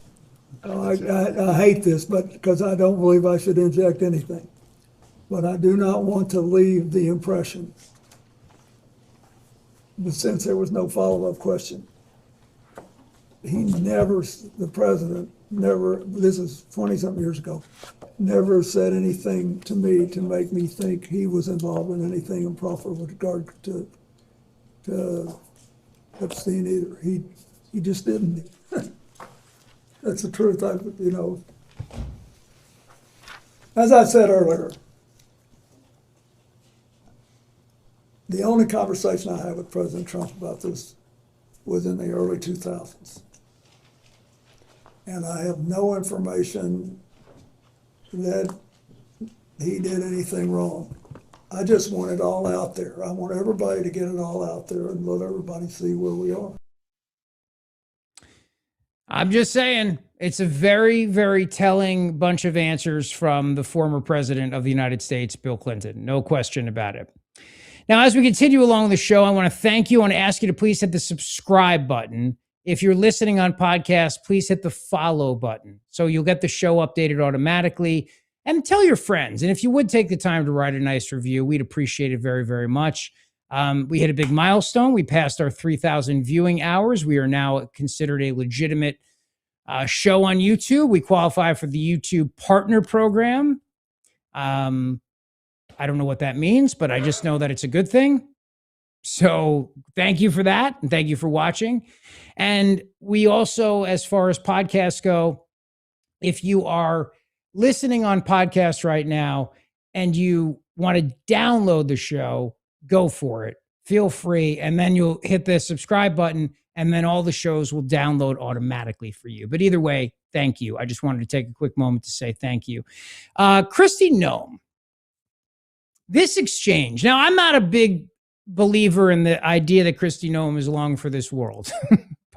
I hate this, but because I don't believe I should inject anything. But I do not want to leave the impression, but since there was no follow-up question, the president never, this is 20-something years ago, never said anything to me to make me think he was involved in anything improper with regard to Epstein either. He just didn't. That's the truth. As I said earlier, the only conversation I had with President Trump about this was in the early 2000s. And I have no information that he did anything wrong. I just want it all out there. I want everybody to get it all out there and let everybody see where we are. I'm just saying, it's a very, very telling bunch of answers from the former president of the United States, Bill Clinton. No question about it. Now, as we continue along the show, I want to thank you. I want to ask you to please hit the subscribe button. If you're listening on podcast, please hit the follow button so you'll get the show updated automatically, and tell your friends. And if you would take the time to write a nice review, we'd appreciate it very, very much. We hit a big milestone. We passed our 3,000 viewing hours. We are now considered a legitimate show on YouTube. We qualify for the YouTube Partner Program. I don't know what that means, but I just know that it's a good thing. So thank you for that. And thank you for watching. And we also, as far as podcasts go, if you are listening on podcast right now and you want to download the show, go for it. Feel free. And then you'll hit the subscribe button, and then all the shows will download automatically for you. But either way, thank you. I just wanted to take a quick moment to say thank you. Kristi Noem. This exchange. Now, I'm not a big believer in the idea that Kristi Noem is long for this world,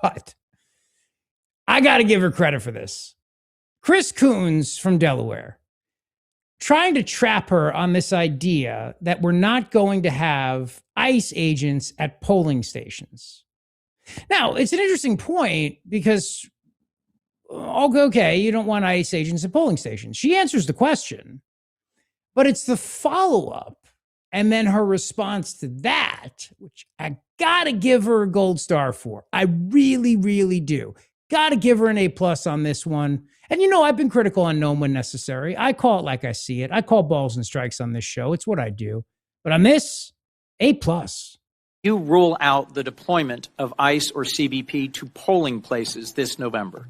but I got to give her credit for this. Chris Coons from Delaware, trying to trap her on this idea that we're not going to have ICE agents at polling stations. Now, it's an interesting point because, okay, you don't want ICE agents at polling stations. She answers the question, but it's the follow-up and then her response to that, which I got to give her a gold star for. I really, really do. Got to give her an A+ on this one. And I've been critical on Noem when necessary. I call it like I see it. I call balls and strikes on this show. It's what I do. But on this, A+. You rule out the deployment of ICE or CBP to polling places this November.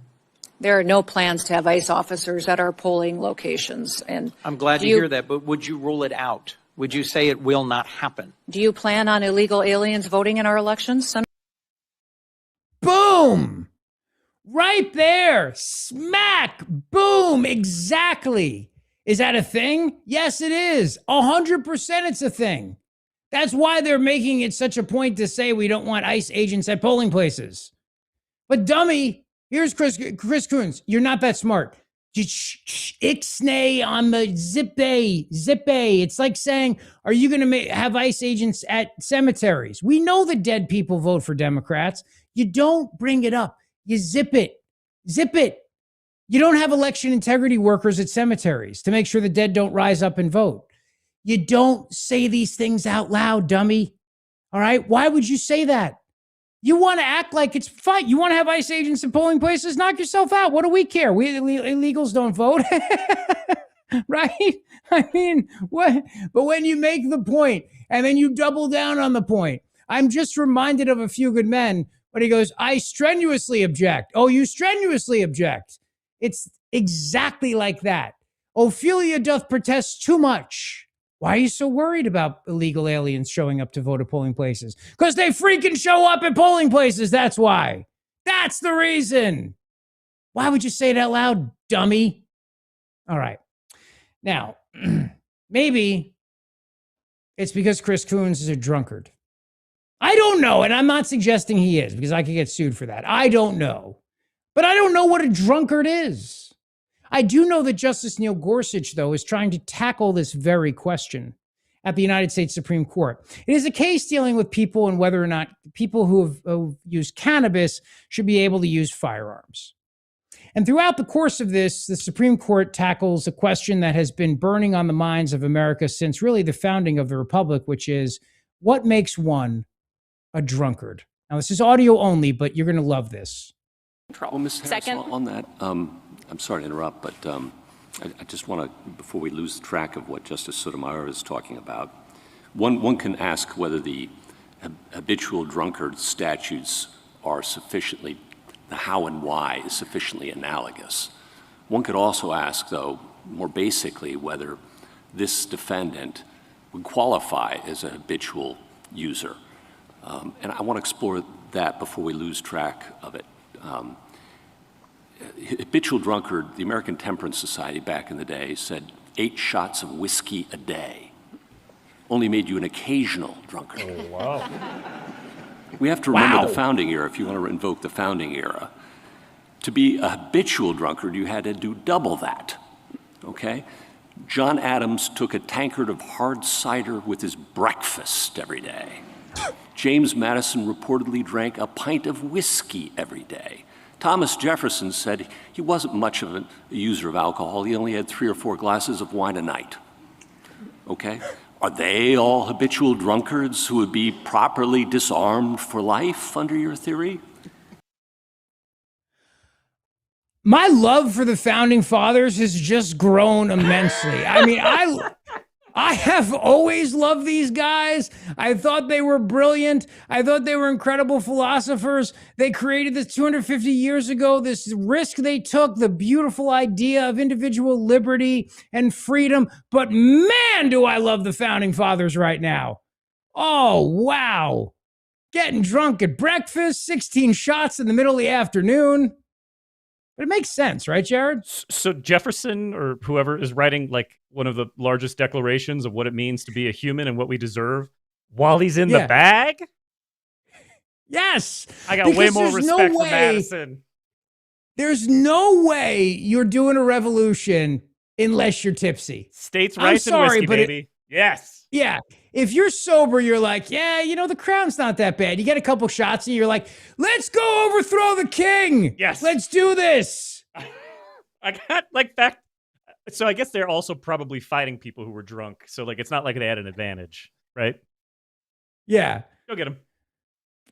There are no plans to have ICE officers at our polling locations. And I'm glad to hear that, but would you rule it out? Would you say it will not happen? Do you plan on illegal aliens voting in our elections? Boom! Right there. Smack. Boom. Exactly. Is that a thing? Yes, it is. 100% it's a thing. That's why they're making it such a point to say we don't want ICE agents at polling places. But dummy, here's Chris Coons. You're not that smart. Ixnay on the zip-a. It's like saying, are you going to have ICE agents at cemeteries? We know the dead people vote for Democrats. You don't bring it up. You zip it. Zip it. You don't have election integrity workers at cemeteries to make sure the dead don't rise up and vote. You don't say these things out loud, dummy. All right? Why would you say that? You want to act like it's fine. You want to have ICE agents in polling places? Knock yourself out. What do we care? We illegals don't vote. Right? I mean, what? But when you make the point and then you double down on the point, I'm just reminded of A Few Good Men, but he goes, I strenuously object. Oh, you strenuously object. It's exactly like that. Ophelia doth protest too much. Why are you so worried about illegal aliens showing up to vote at polling places? Because they freaking show up at polling places. That's why. That's the reason. Why would you say it out loud, dummy? All right. Now, maybe it's because Chris Coons is a drunkard. I don't know, and I'm not suggesting he is because I could get sued for that. I don't know. But I don't know what a drunkard is. I do know that Justice Neil Gorsuch, though, is trying to tackle this very question at the United States Supreme Court. It is a case dealing with people and whether or not people who have used cannabis should be able to use firearms. And throughout the course of this, the Supreme Court tackles a question that has been burning on the minds of America since really the founding of the Republic, which is, what makes one a drunkard? Now, this is audio only, but you're going to love this. Well, Ms. Harris, on that, I'm sorry to interrupt, but I just want to, before we lose track of what Justice Sotomayor is talking about, one can ask whether the habitual drunkard statutes are sufficiently, the how and why is sufficiently analogous. One could also ask, though, more basically, whether this defendant would qualify as a habitual user. And I want to explore that before we lose track of it. Habitual drunkard, the American Temperance Society back in the day said 8 shots of whiskey a day only made you an occasional drunkard. Oh, wow. We have to remember the founding era, if you want to invoke the founding era. To be a habitual drunkard, you had to do double that, okay? John Adams took a tankard of hard cider with his breakfast every day. James Madison reportedly drank a pint of whiskey every day. Thomas Jefferson said he wasn't much of a user of alcohol. He only had 3 or 4 glasses of wine a night. Okay? Are they all habitual drunkards who would be properly disarmed for life under your theory? My love for the Founding Fathers has just grown immensely. I mean, I have always loved these guys. I thought they were brilliant. I thought they were incredible philosophers. They created this 250 years ago, this risk they took, the beautiful idea of individual liberty and freedom. But man, do I love the Founding Fathers right now. Oh, wow. Getting drunk at breakfast, 16 shots in the middle of the afternoon. But it makes sense, right, Jared? So Jefferson or whoever is writing like one of the largest declarations of what it means to be a human and what we deserve while he's in the bag? Yes. I got way more respect for Madison. There's no way you're doing a revolution unless you're tipsy. States' rights and whiskey, baby. Yes. Yeah. If you're sober, you're like, yeah, you know, the crown's not that bad. You get a couple shots and you're like, let's go overthrow the king. Yes. Let's do this. I got like that. So I guess they're also probably fighting people who were drunk. So like, it's not like they had an advantage, right? Yeah. Go get them.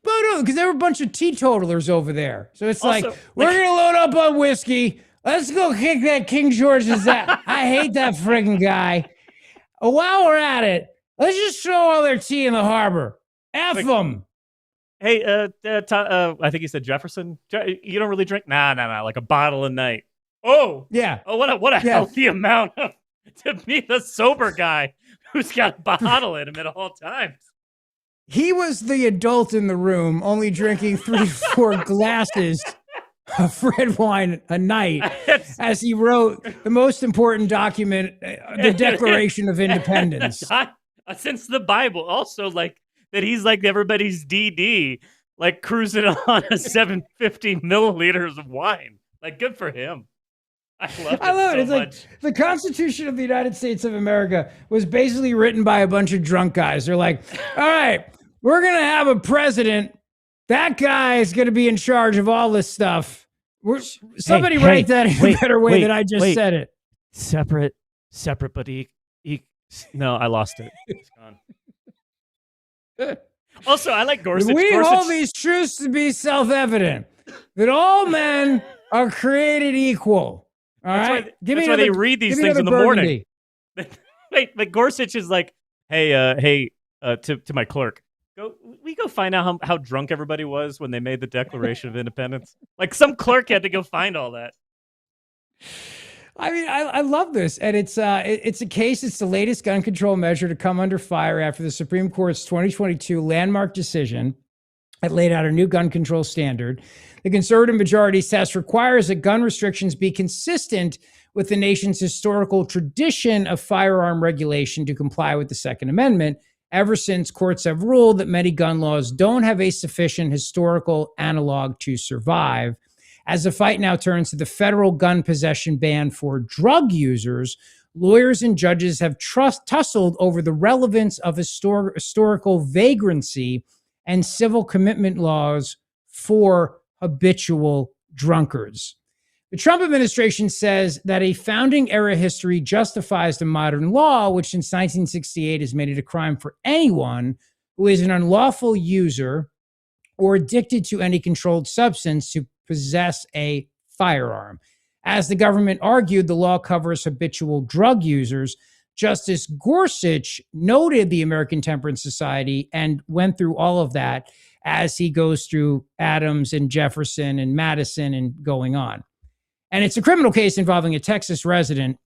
But no, because there were a bunch of teetotalers over there. So it's also, like, we're going to load up on whiskey. Let's go kick that King George's ass. I hate that friggin' guy. While we're at it, let's just throw all their tea in the harbor. F them. Hey, I think he said Jefferson. You don't really drink? Nah, like a bottle a night. Oh, yeah. Oh, what a healthy amount to be the sober guy who's got a bottle in him at all times. He was the adult in the room, only drinking 3 to 4 glasses of red wine a night as he wrote the most important document, the Declaration of Independence. Since the Bible, also like that he's like everybody's DD, like cruising on a 750 milliliters of wine. Like, good for him. I love it. It's like the Constitution of the United States of America was basically written by a bunch of drunk guys. They're like, all right, we're going to have a president. That guy is going to be in charge of all this stuff. Somebody write that in a better way than I just said it. Separate, but no, I lost it. It's gone. Also, I like Gorsuch. We hold these truths to be self-evident, that all men are created equal. All right, that's why they read these things in the morning. But Gorsuch is like, hey, to my clerk, we go find out how drunk everybody was when they made the Declaration of Independence. Like some clerk had to go find all that. I mean, I love this, and it's a case. It's the latest gun control measure to come under fire after the Supreme Court's 2022 landmark decision that laid out a new gun control standard. The conservative majority's test requires that gun restrictions be consistent with the nation's historical tradition of firearm regulation to comply with the Second Amendment. Ever since courts have ruled that many gun laws don't have a sufficient historical analog to survive. As the fight now turns to the federal gun possession ban for drug users, lawyers and judges have tussled over the relevance of historical vagrancy and civil commitment laws for habitual drunkards. The Trump administration says that a founding era history justifies the modern law, which since 1968 has made it a crime for anyone who is an unlawful user or addicted to any controlled substance to possess a firearm. As the government argued, the law covers habitual drug users. Justice Gorsuch noted the American Temperance Society and went through all of that as he goes through Adams and Jefferson and Madison and going on. And it's a criminal case involving a Texas resident,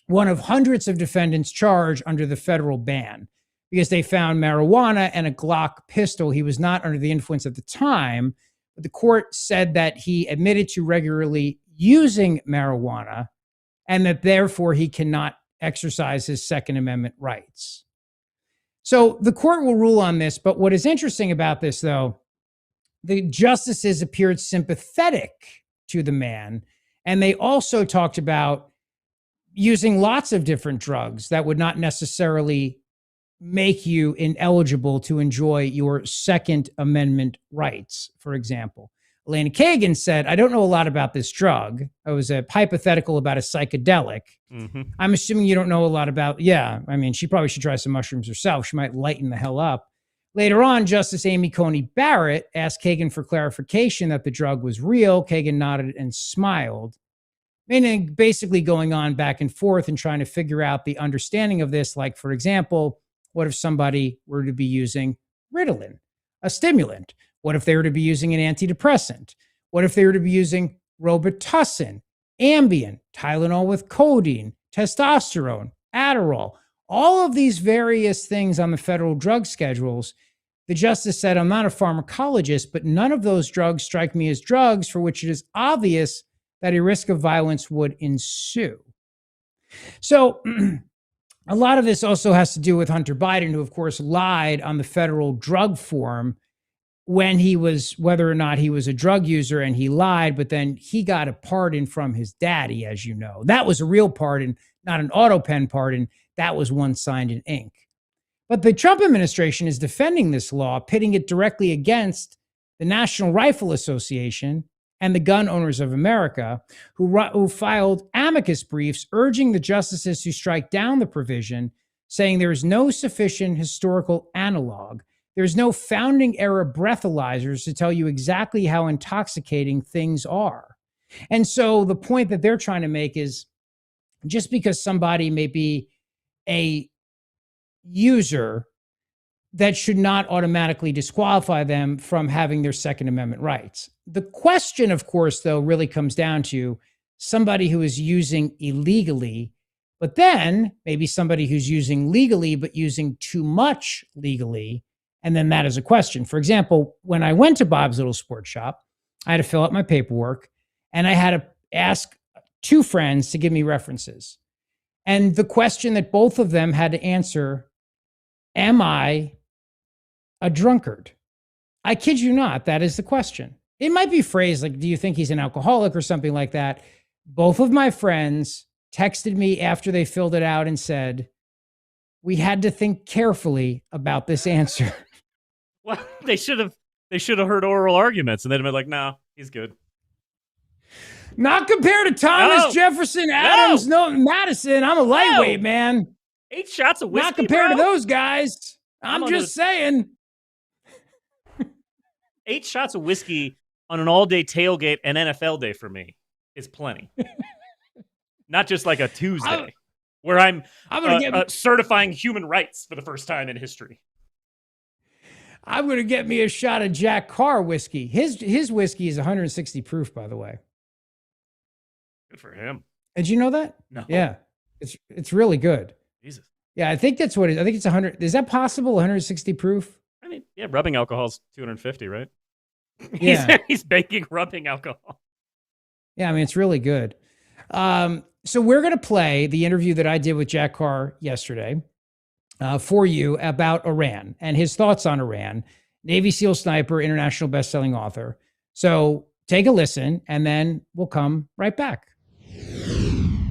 one of hundreds of defendants charged under the federal ban because they found marijuana and a Glock pistol. He was not under the influence at the time, but the court said that he admitted to regularly using marijuana and that therefore he cannot exercise his Second Amendment rights. So the court will rule on this, but what is interesting about this, though, the justices appeared sympathetic to the man, and they also talked about using lots of different drugs that would not necessarily make you ineligible to enjoy your Second Amendment rights, for example. Elena Kagan said, I don't know a lot about this drug. It was a hypothetical about a psychedelic. Mm-hmm. I'm assuming you don't know a lot about, she probably should try some mushrooms herself. She might lighten the hell up. Later on, Justice Amy Coney Barrett asked Kagan for clarification that the drug was real. Kagan nodded and smiled, meaning basically going on back and forth and trying to figure out the understanding of this. Like, for example, what if somebody were to be using Ritalin, a stimulant? What if they were to be using an antidepressant? What if they were to be using Robitussin, Ambien, Tylenol with codeine, testosterone, Adderall, all of these various things on the federal drug schedules? The justice said, I'm not a pharmacologist, but none of those drugs strike me as drugs for which it is obvious that a risk of violence would ensue. So a lot of this also has to do with Hunter Biden, who, of course, lied on the federal drug form when he was, whether or not he was a drug user, and he lied, but then he got a pardon from his daddy, as you know. That was a real pardon, not an auto pen pardon. That was one signed in ink. But the Trump administration is defending this law, pitting it directly against the National Rifle Association and the Gun Owners of America, who filed amicus briefs urging the justices to strike down the provision, saying there is no sufficient historical analog. There's no founding era breathalyzers to tell you exactly how intoxicating things are. And so the point that they're trying to make is just because somebody may be a user, that should not automatically disqualify them from having their Second Amendment rights. The question, of course, though, really comes down to somebody who is using illegally, but then maybe somebody who's using legally, but using too much legally. And then that is a question. For example, when I went to Bob's Little Sports Shop, I had to fill out my paperwork and I had to ask two friends to give me references. And the question that both of them had to answer, am I a drunkard? I kid you not, that is the question. It might be phrased like, do you think he's an alcoholic or something like that? Both of my friends texted me after they filled it out and said, we had to think carefully about this answer. Well, they should have heard oral arguments and they'd have been like, no, he's good. Not compared to Thomas Jefferson, Adams, Madison. I'm a lightweight, man. 8 shots of whiskey, not compared to bro? those guys. I'm just saying. 8 shots of whiskey on an all-day tailgate and NFL day for me is plenty. Not just like a Tuesday where I'm certifying human rights for the first time in history. I'm going to get me a shot of Jack Carr whiskey. His whiskey is 160 proof, by the way. Good for him. Did you know that? No. Yeah. It's really good. Jesus. Yeah, I think that's what it is. I think it's 100. Is that possible? 160 proof? I mean, yeah, rubbing alcohol's 250, right? Yeah. He's baking rubbing alcohol. Yeah, I mean, it's really good. So we're going to play the interview that I did with Jack Carr yesterday for you about Iran and his thoughts on Iran. Navy SEAL sniper, international best-selling author. So take a listen, and then we'll come right back.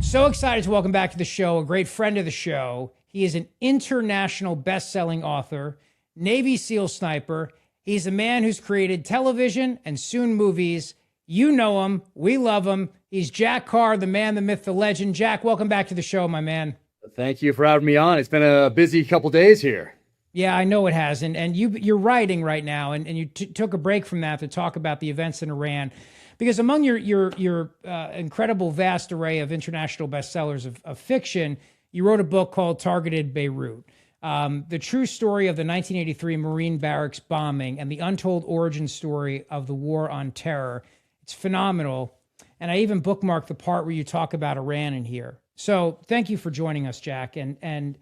So excited to welcome back to the show a great friend of the show. He is an international best-selling author, Navy SEAL sniper. He's a man who's created television and soon movies. You know him. We love him. He's Jack Carr, the man, the myth, the legend. Jack, welcome back to the show, my man. Thank you for having me on. It's been a busy couple days here. Yeah, I know it has. And you're writing right now, and you took a break from that to talk about the events in Iran. Because among your incredible vast array of international bestsellers of fiction, you wrote a book called Targeted Beirut. The true story of the 1983 Marine barracks bombing and the untold origin story of the war on terror. It's phenomenal. And I even bookmarked the part where you talk about Iran in here. So thank you for joining us, Jack. And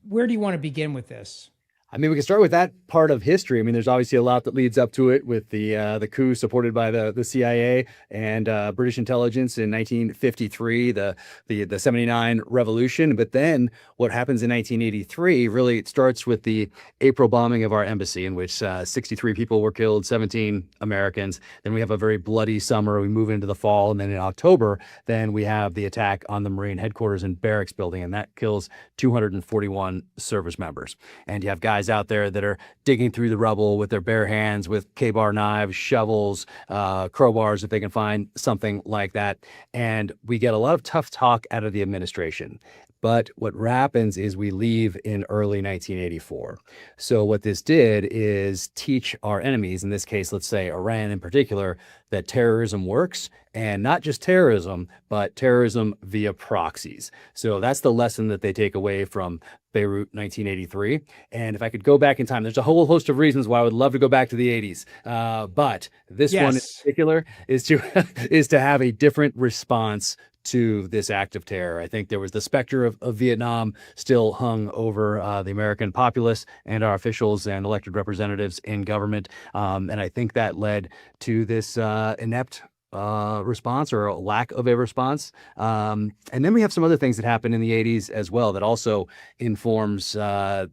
where do you want to begin with this? I mean, we can start with that part of history. I mean, there's obviously a lot that leads up to it with the coup supported by the CIA and British intelligence in 1953, the 79 revolution. But then what happens in 1983, really it starts with the April bombing of our embassy, in which 63 people were killed, 17 Americans. Then we have a very bloody summer. We move into the fall. And then in October, then we have the attack on the Marine headquarters and barracks building, and that kills 241 service members. And you have guys out there that are digging through the rubble with their bare hands, with K-bar knives, shovels, crowbars, if they can find something like that. And we get a lot of tough talk out of the administration. But what happens is we leave in early 1984. So what this did is teach our enemies, in this case, let's say Iran in particular, that terrorism works, and not just terrorism, but terrorism via proxies. So that's the lesson that they take away from Beirut 1983. And if I could go back in time, there's a whole host of reasons why I would love to go back to the 80s. But this one in particular is to have a different response to this act of terror. I think there was the specter of Vietnam still hung over the American populace and our officials and elected representatives in government. And I think that led to this inept response, or a lack of a response. And then we have some other things that happened in the 80s as well that also informs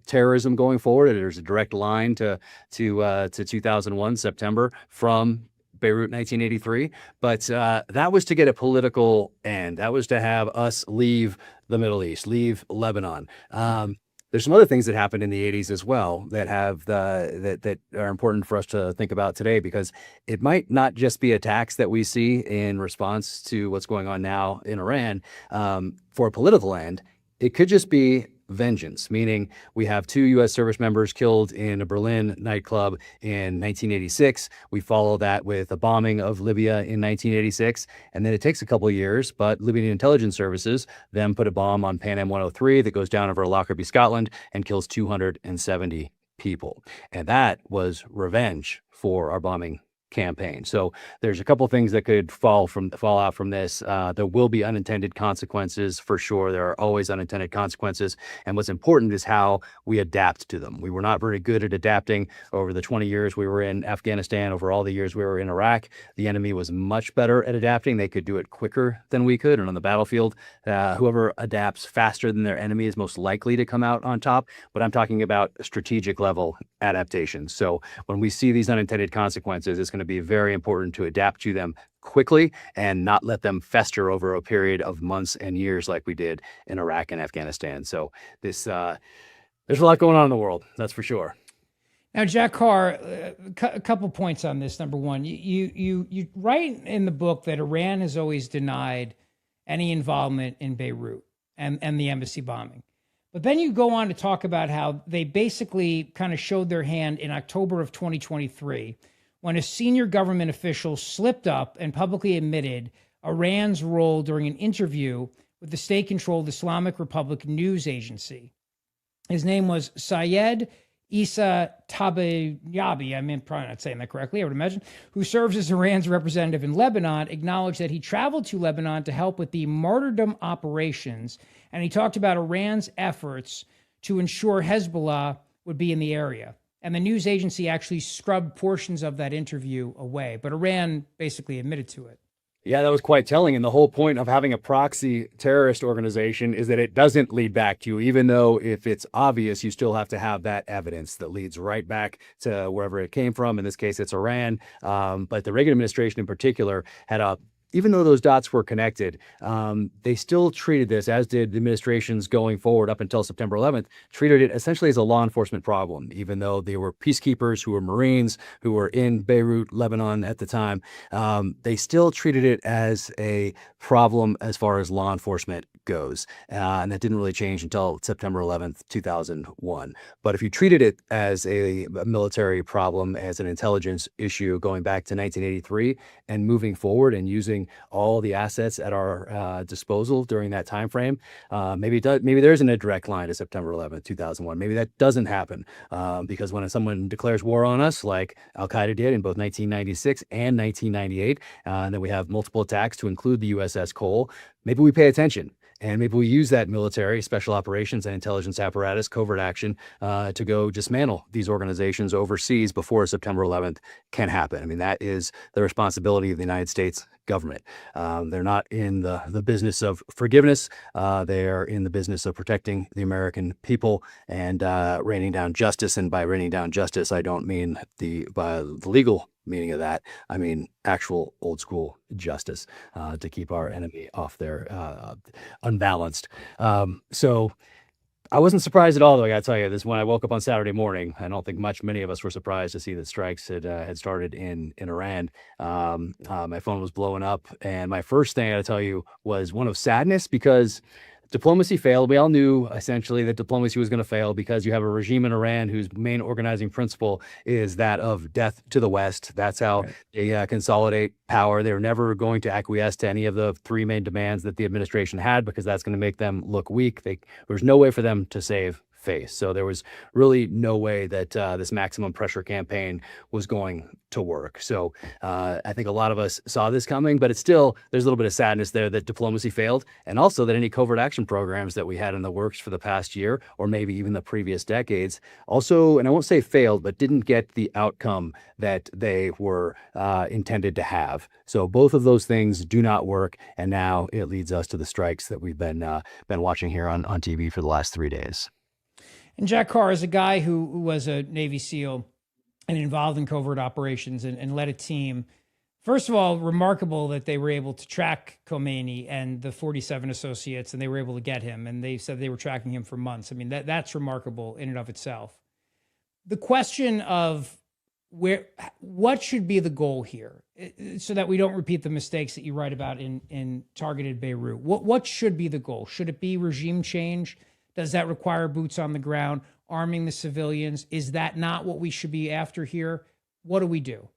terrorism going forward. There's a direct line to 2001 September from Beirut 1983, but that was to get a political end. That was to have us leave the Middle East, leave Lebanon. There's some other things that happened in the 80s as well that have that are important for us to think about today, because it might not just be attacks that we see in response to what's going on now in Iran for a political end. It could just be vengeance, meaning we have 2 U.S. service members killed in a Berlin nightclub in 1986. We follow that with a bombing of Libya in 1986. And then it takes a couple of years, but Libyan intelligence services then put a bomb on Pan Am 103 that goes down over Lockerbie, Scotland, and kills 270 people. And that was revenge for our bombing campaign. So there's a couple things that could fall out from this. There will be unintended consequences for sure. There are always unintended consequences. And what's important is how we adapt to them. We were not very good at adapting over the 20 years we were in Afghanistan, over all the years we were in Iraq. The enemy was much better at adapting. They could do it quicker than we could. And on the battlefield, whoever adapts faster than their enemy is most likely to come out on top. But I'm talking about strategic level adaptation. So when we see these unintended consequences, it's going to be very important to adapt to them quickly and not let them fester over a period of months and years like we did in Iraq and Afghanistan. So this there's a lot going on in the world, that's for sure. Now, Jack Carr, a couple points on this. Number one, you write in the book that Iran has always denied any involvement in Beirut and the embassy bombing. But then you go on to talk about how they basically kind of showed their hand in October of 2023 when a senior government official slipped up and publicly admitted Iran's role during an interview with the state-controlled Islamic Republic news agency. His name was Syed Issa Tabayabi, I'm probably not saying that correctly, I would imagine, who serves as Iran's representative in Lebanon, acknowledged that he traveled to Lebanon to help with the martyrdom operations, and he talked about Iran's efforts to ensure Hezbollah would be in the area. And the news agency actually scrubbed portions of that interview away, but Iran basically admitted to it. Yeah, that was quite telling. And the whole point of having a proxy terrorist organization is that it doesn't lead back to you, even though if it's obvious, you still have to have that evidence that leads right back to wherever it came from. In this case, it's Iran. But the Reagan administration in particular had even though those dots were connected, they still treated this, as did the administrations going forward up until September 11th, treated it essentially as a law enforcement problem, even though they were peacekeepers who were Marines who were in Beirut, Lebanon at the time. They still treated it as a problem as far as law enforcement goes. And that didn't really change until September 11th, 2001. But if you treated it as a military problem, as an intelligence issue going back to 1983 and moving forward and using all the assets at our disposal during that time frame, maybe there isn't a direct line to September 11th, 2001. Maybe that doesn't happen because when someone declares war on us, like Al Qaeda did in both 1996 and 1998, and then we have multiple attacks to include the USS Cole, maybe we pay attention. And maybe we use that military, special operations, and intelligence apparatus, covert action, to go dismantle these organizations overseas before September 11th can happen. I mean, that is the responsibility of the United States government. They're not in the business of forgiveness. They are in the business of protecting the American people and raining down justice. And by raining down justice, I don't mean by the legal meaning of that. I mean actual old school justice to keep our enemy off their unbalanced. So I wasn't surprised at all, though. I got to tell you, this when I woke up on Saturday morning. I don't think many of us were surprised to see that strikes had started in Iran. My phone was blowing up, and my first thing I got to tell you was one of sadness because diplomacy failed. We all knew essentially that diplomacy was going to fail because you have a regime in Iran whose main organizing principle is that of death to the West. That's how they consolidate power. They were never going to acquiesce to any of the three main demands that the administration had because that's going to make them look weak. There was no way for them to save face. So there was really no way that this maximum pressure campaign was going to work. So I think a lot of us saw this coming, but there's a little bit of sadness there that diplomacy failed, and also that any covert action programs that we had in the works for the past year, or maybe even the previous decades, also, and I won't say failed, but didn't get the outcome that they were intended to have. So both of those things do not work, and now it leads us to the strikes that we've been watching here on TV for the last 3 days. And Jack Carr is a guy who was a Navy SEAL and involved in covert operations and led a team. First of all, remarkable that they were able to track Khomeini and the 47 associates, and they were able to get him. And they said they were tracking him for months. I mean, that's remarkable in and of itself. The question of what should be the goal here so that we don't repeat the mistakes that you write about in targeted Beirut. What should be the goal? Should it be regime change? Does that require boots on the ground, arming the civilians? Is that not what we should be after here? What do we do?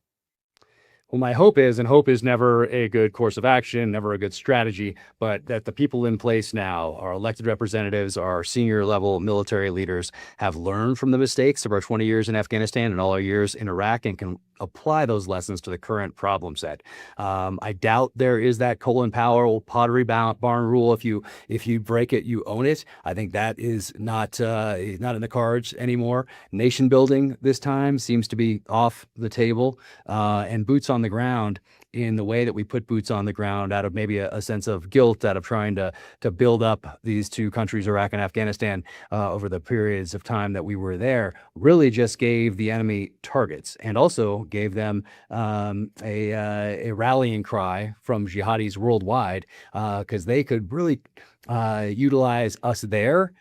Well, my hope is, and hope is never a good course of action, never a good strategy, but that the people in place now, our elected representatives, our senior level military leaders, have learned from the mistakes of our 20 years in Afghanistan and all our years in Iraq and can apply those lessons to the current problem set. I doubt there is that Colin Powell Pottery Barn rule. If you break it, you own it. I think that is not in the cards anymore. Nation building this time seems to be off the table, and boots on the ground in the way that we put boots on the ground out of maybe a sense of guilt, out of trying to build up these two countries, Iraq and Afghanistan, over the periods of time that we were there, really just gave the enemy targets and also gave them a rallying cry from jihadis worldwide, because they could really utilize us there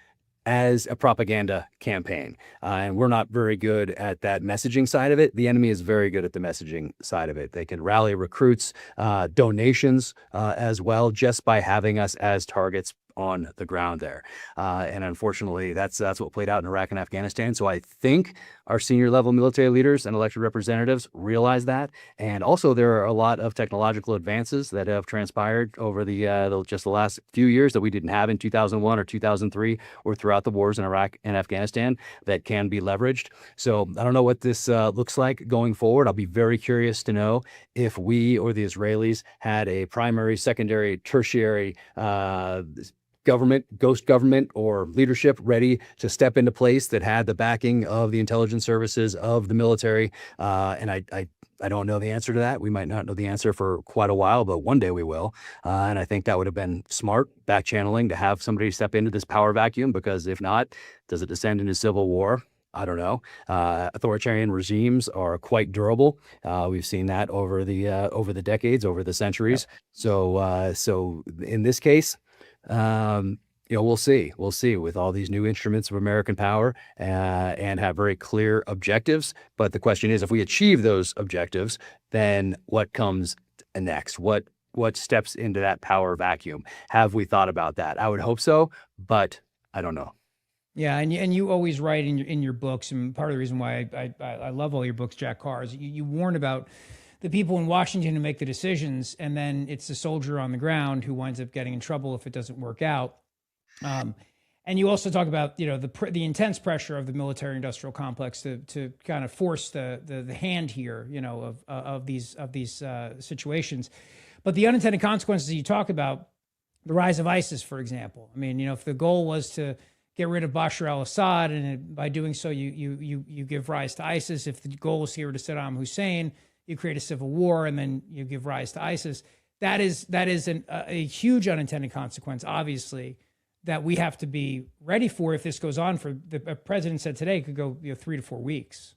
as a propaganda campaign. And we're not very good at that messaging side of it. The enemy is very good at the messaging side of it. They can rally recruits, donations as well, just by having us as targets on the ground there. And unfortunately, that's what played out in Iraq and Afghanistan. So I think our senior level military leaders and elected representatives realize that. And also there are a lot of technological advances that have transpired over just the last few years that we didn't have in 2001 or 2003 or throughout the wars in Iraq and Afghanistan that can be leveraged. So I don't know what this looks like going forward. I'll be very curious to know if we or the Israelis had a primary, secondary, tertiary government, ghost government, or leadership ready to step into place that had the backing of the intelligence services, of the military. And I don't know the answer to that. We might not know the answer for quite a while, but one day we will. And I think that would have been smart back channeling to have somebody step into this power vacuum, because if not, does it descend into civil war? I don't know. Authoritarian regimes are quite durable. We've seen that over the decades, over the centuries. So in this case, we'll see with all these new instruments of American power, and have very clear objectives. But the question is, if we achieve those objectives, then what comes next? What steps into that power vacuum? Have we thought about that? I would hope so, but I don't know. Yeah, and you always write in your books, and part of the reason why I love all your books, Jack Carr, is you warn about the people in Washington who make the decisions, and then it's the soldier on the ground who winds up getting in trouble if it doesn't work out. And you also talk about the intense pressure of the military-industrial complex to kind of force the hand here, of these situations, but the unintended consequences you talk about, the rise of ISIS, for example. I mean, if the goal was to get rid of Bashar al-Assad, and by doing so you give rise to ISIS. If the goal was here to Saddam Hussein, you create a civil war, and then you give rise to ISIS. That is a huge unintended consequence, obviously, that we have to be ready for if this goes on. For the president said today, it could go 3 to 4 weeks.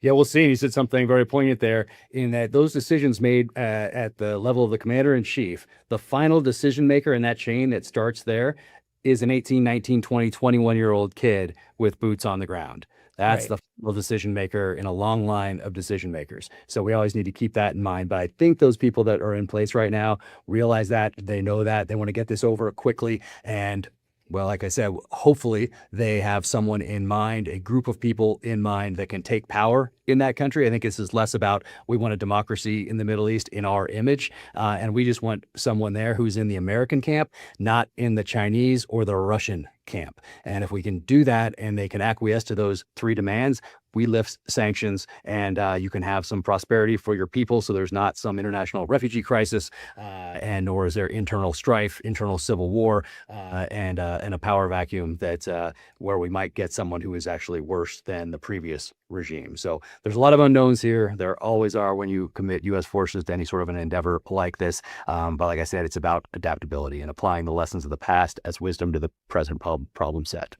Yeah, we'll see. He said something very poignant there, in that those decisions made at the level of the commander in chief, the final decision maker in that chain that starts there is an 18, 19, 20, 21-year-old kid with boots on the ground. That's right. The final decision maker in a long line of decision makers. So we always need to keep that in mind. But I think those people that are in place right now realize that, they know that, they want to get this over quickly. And well, like I said, hopefully they have someone in mind, a group of people in mind that can take power in that country. I think this is less about, we want a democracy in the Middle East in our image, and we just want someone there who's in the American camp, not in the Chinese or the Russian camp. And if we can do that and they can acquiesce to those three demands, we lift sanctions, and you can have some prosperity for your people, so there's not some international refugee crisis, and nor is there internal strife, internal civil war, and a power vacuum that where we might get someone who is actually worse than the previous regime. So there's a lot of unknowns here. There always are when you commit U.S. forces to any sort of an endeavor like this. But like I said, it's about adaptability and applying the lessons of the past as wisdom to the present problem set.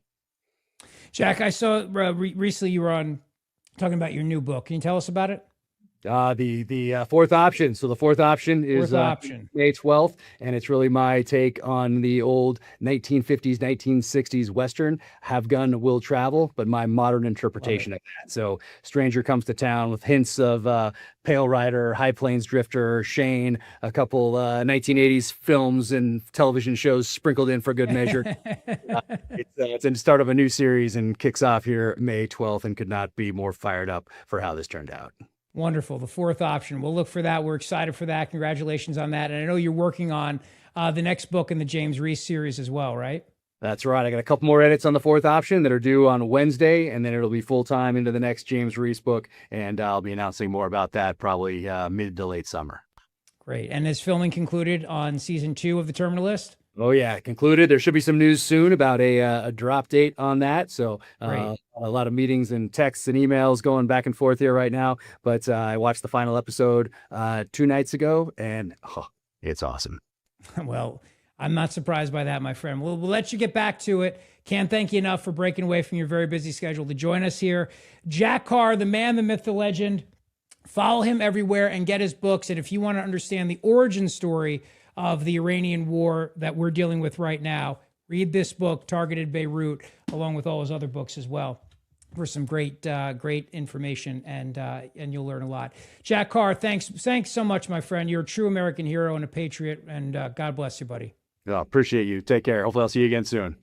Jack, I saw recently you were on talking about your new book. Can you tell us about it? The fourth option. So the fourth option is May 12th, and it's really my take on the old 1950s, 1960s Western, Have Gun, Will Travel, but my modern interpretation of that. So stranger comes to town with hints of Pale Rider, High Plains Drifter, Shane, a couple 1980s films and television shows sprinkled in for good measure. It's the start of a new series and kicks off here May 12th, and could not be more fired up for how this turned out. Wonderful. The fourth option. We'll look for that. We're excited for that. Congratulations on that. And I know you're working on the next book in the James Reese series as well, right? That's right. I got a couple more edits on the fourth option that are due on Wednesday, and then it'll be full-time into the next James Reese book, and I'll be announcing more about that probably mid to late summer. Great. And is filming concluded on season 2 of The Terminalist? Oh yeah, concluded. There should be some news soon about a drop date on that. So a lot of meetings and texts and emails going back and forth here right now. But I watched the final episode 2 nights ago, and it's awesome. Well, I'm not surprised by that, my friend. We'll let you get back to it. Can't thank you enough for breaking away from your very busy schedule to join us here. Jack Carr, the man, the myth, the legend. Follow him everywhere and get his books. And if you want to understand the origin story of the Iranian war that we're dealing with right now, read this book, Targeted Beirut, along with all his other books as well, for some great information, and you'll learn a lot. Jack Carr, thanks so much, my friend. You're a true American hero and a patriot, and God bless you, buddy. Oh, appreciate you. Take care. Hopefully I'll see you again soon.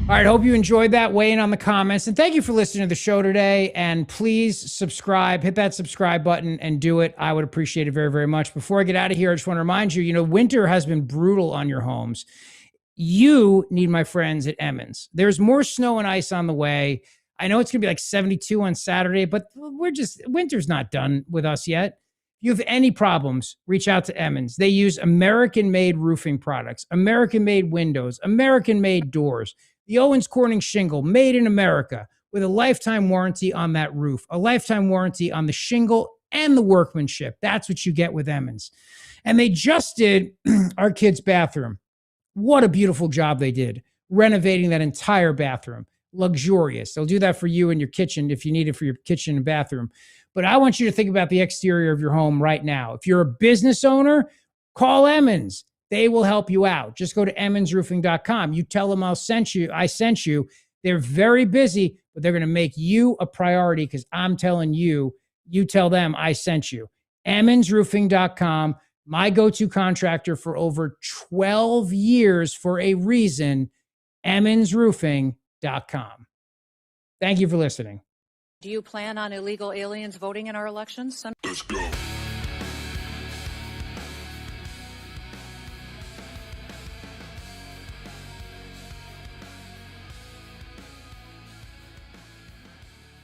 All right, hope you enjoyed that. Weigh in on the comments. And thank you for listening to the show today. And please subscribe. Hit that subscribe button and do it. I would appreciate it very, very much. Before I get out of here, I just want to remind you, winter has been brutal on your homes. You need my friends at Emmons. There's more snow and ice on the way. I know it's going to be like 72 on Saturday, but winter's not done with us yet. If you have any problems, reach out to Emmons. They use American-made roofing products, American-made windows, American-made doors. The Owens Corning shingle, made in America, with a lifetime warranty on that roof, a lifetime warranty on the shingle and the workmanship. That's what you get with Emmons. And they just did our kid's bathroom. What a beautiful job they did, renovating that entire bathroom. Luxurious. They'll do that for you in your kitchen if you need it for your kitchen and bathroom. But I want you to think about the exterior of your home right now. If you're a business owner, call Emmons. They will help you out. Just go to emmonsroofing.com. You tell them I sent you. They're very busy, but they're going to make you a priority because I'm telling you, you tell them I sent you. emmonsroofing.com, my go-to contractor for over 12 years for a reason, emmonsroofing.com. Thank you for listening. Do you plan on illegal aliens voting in our elections? Let's go.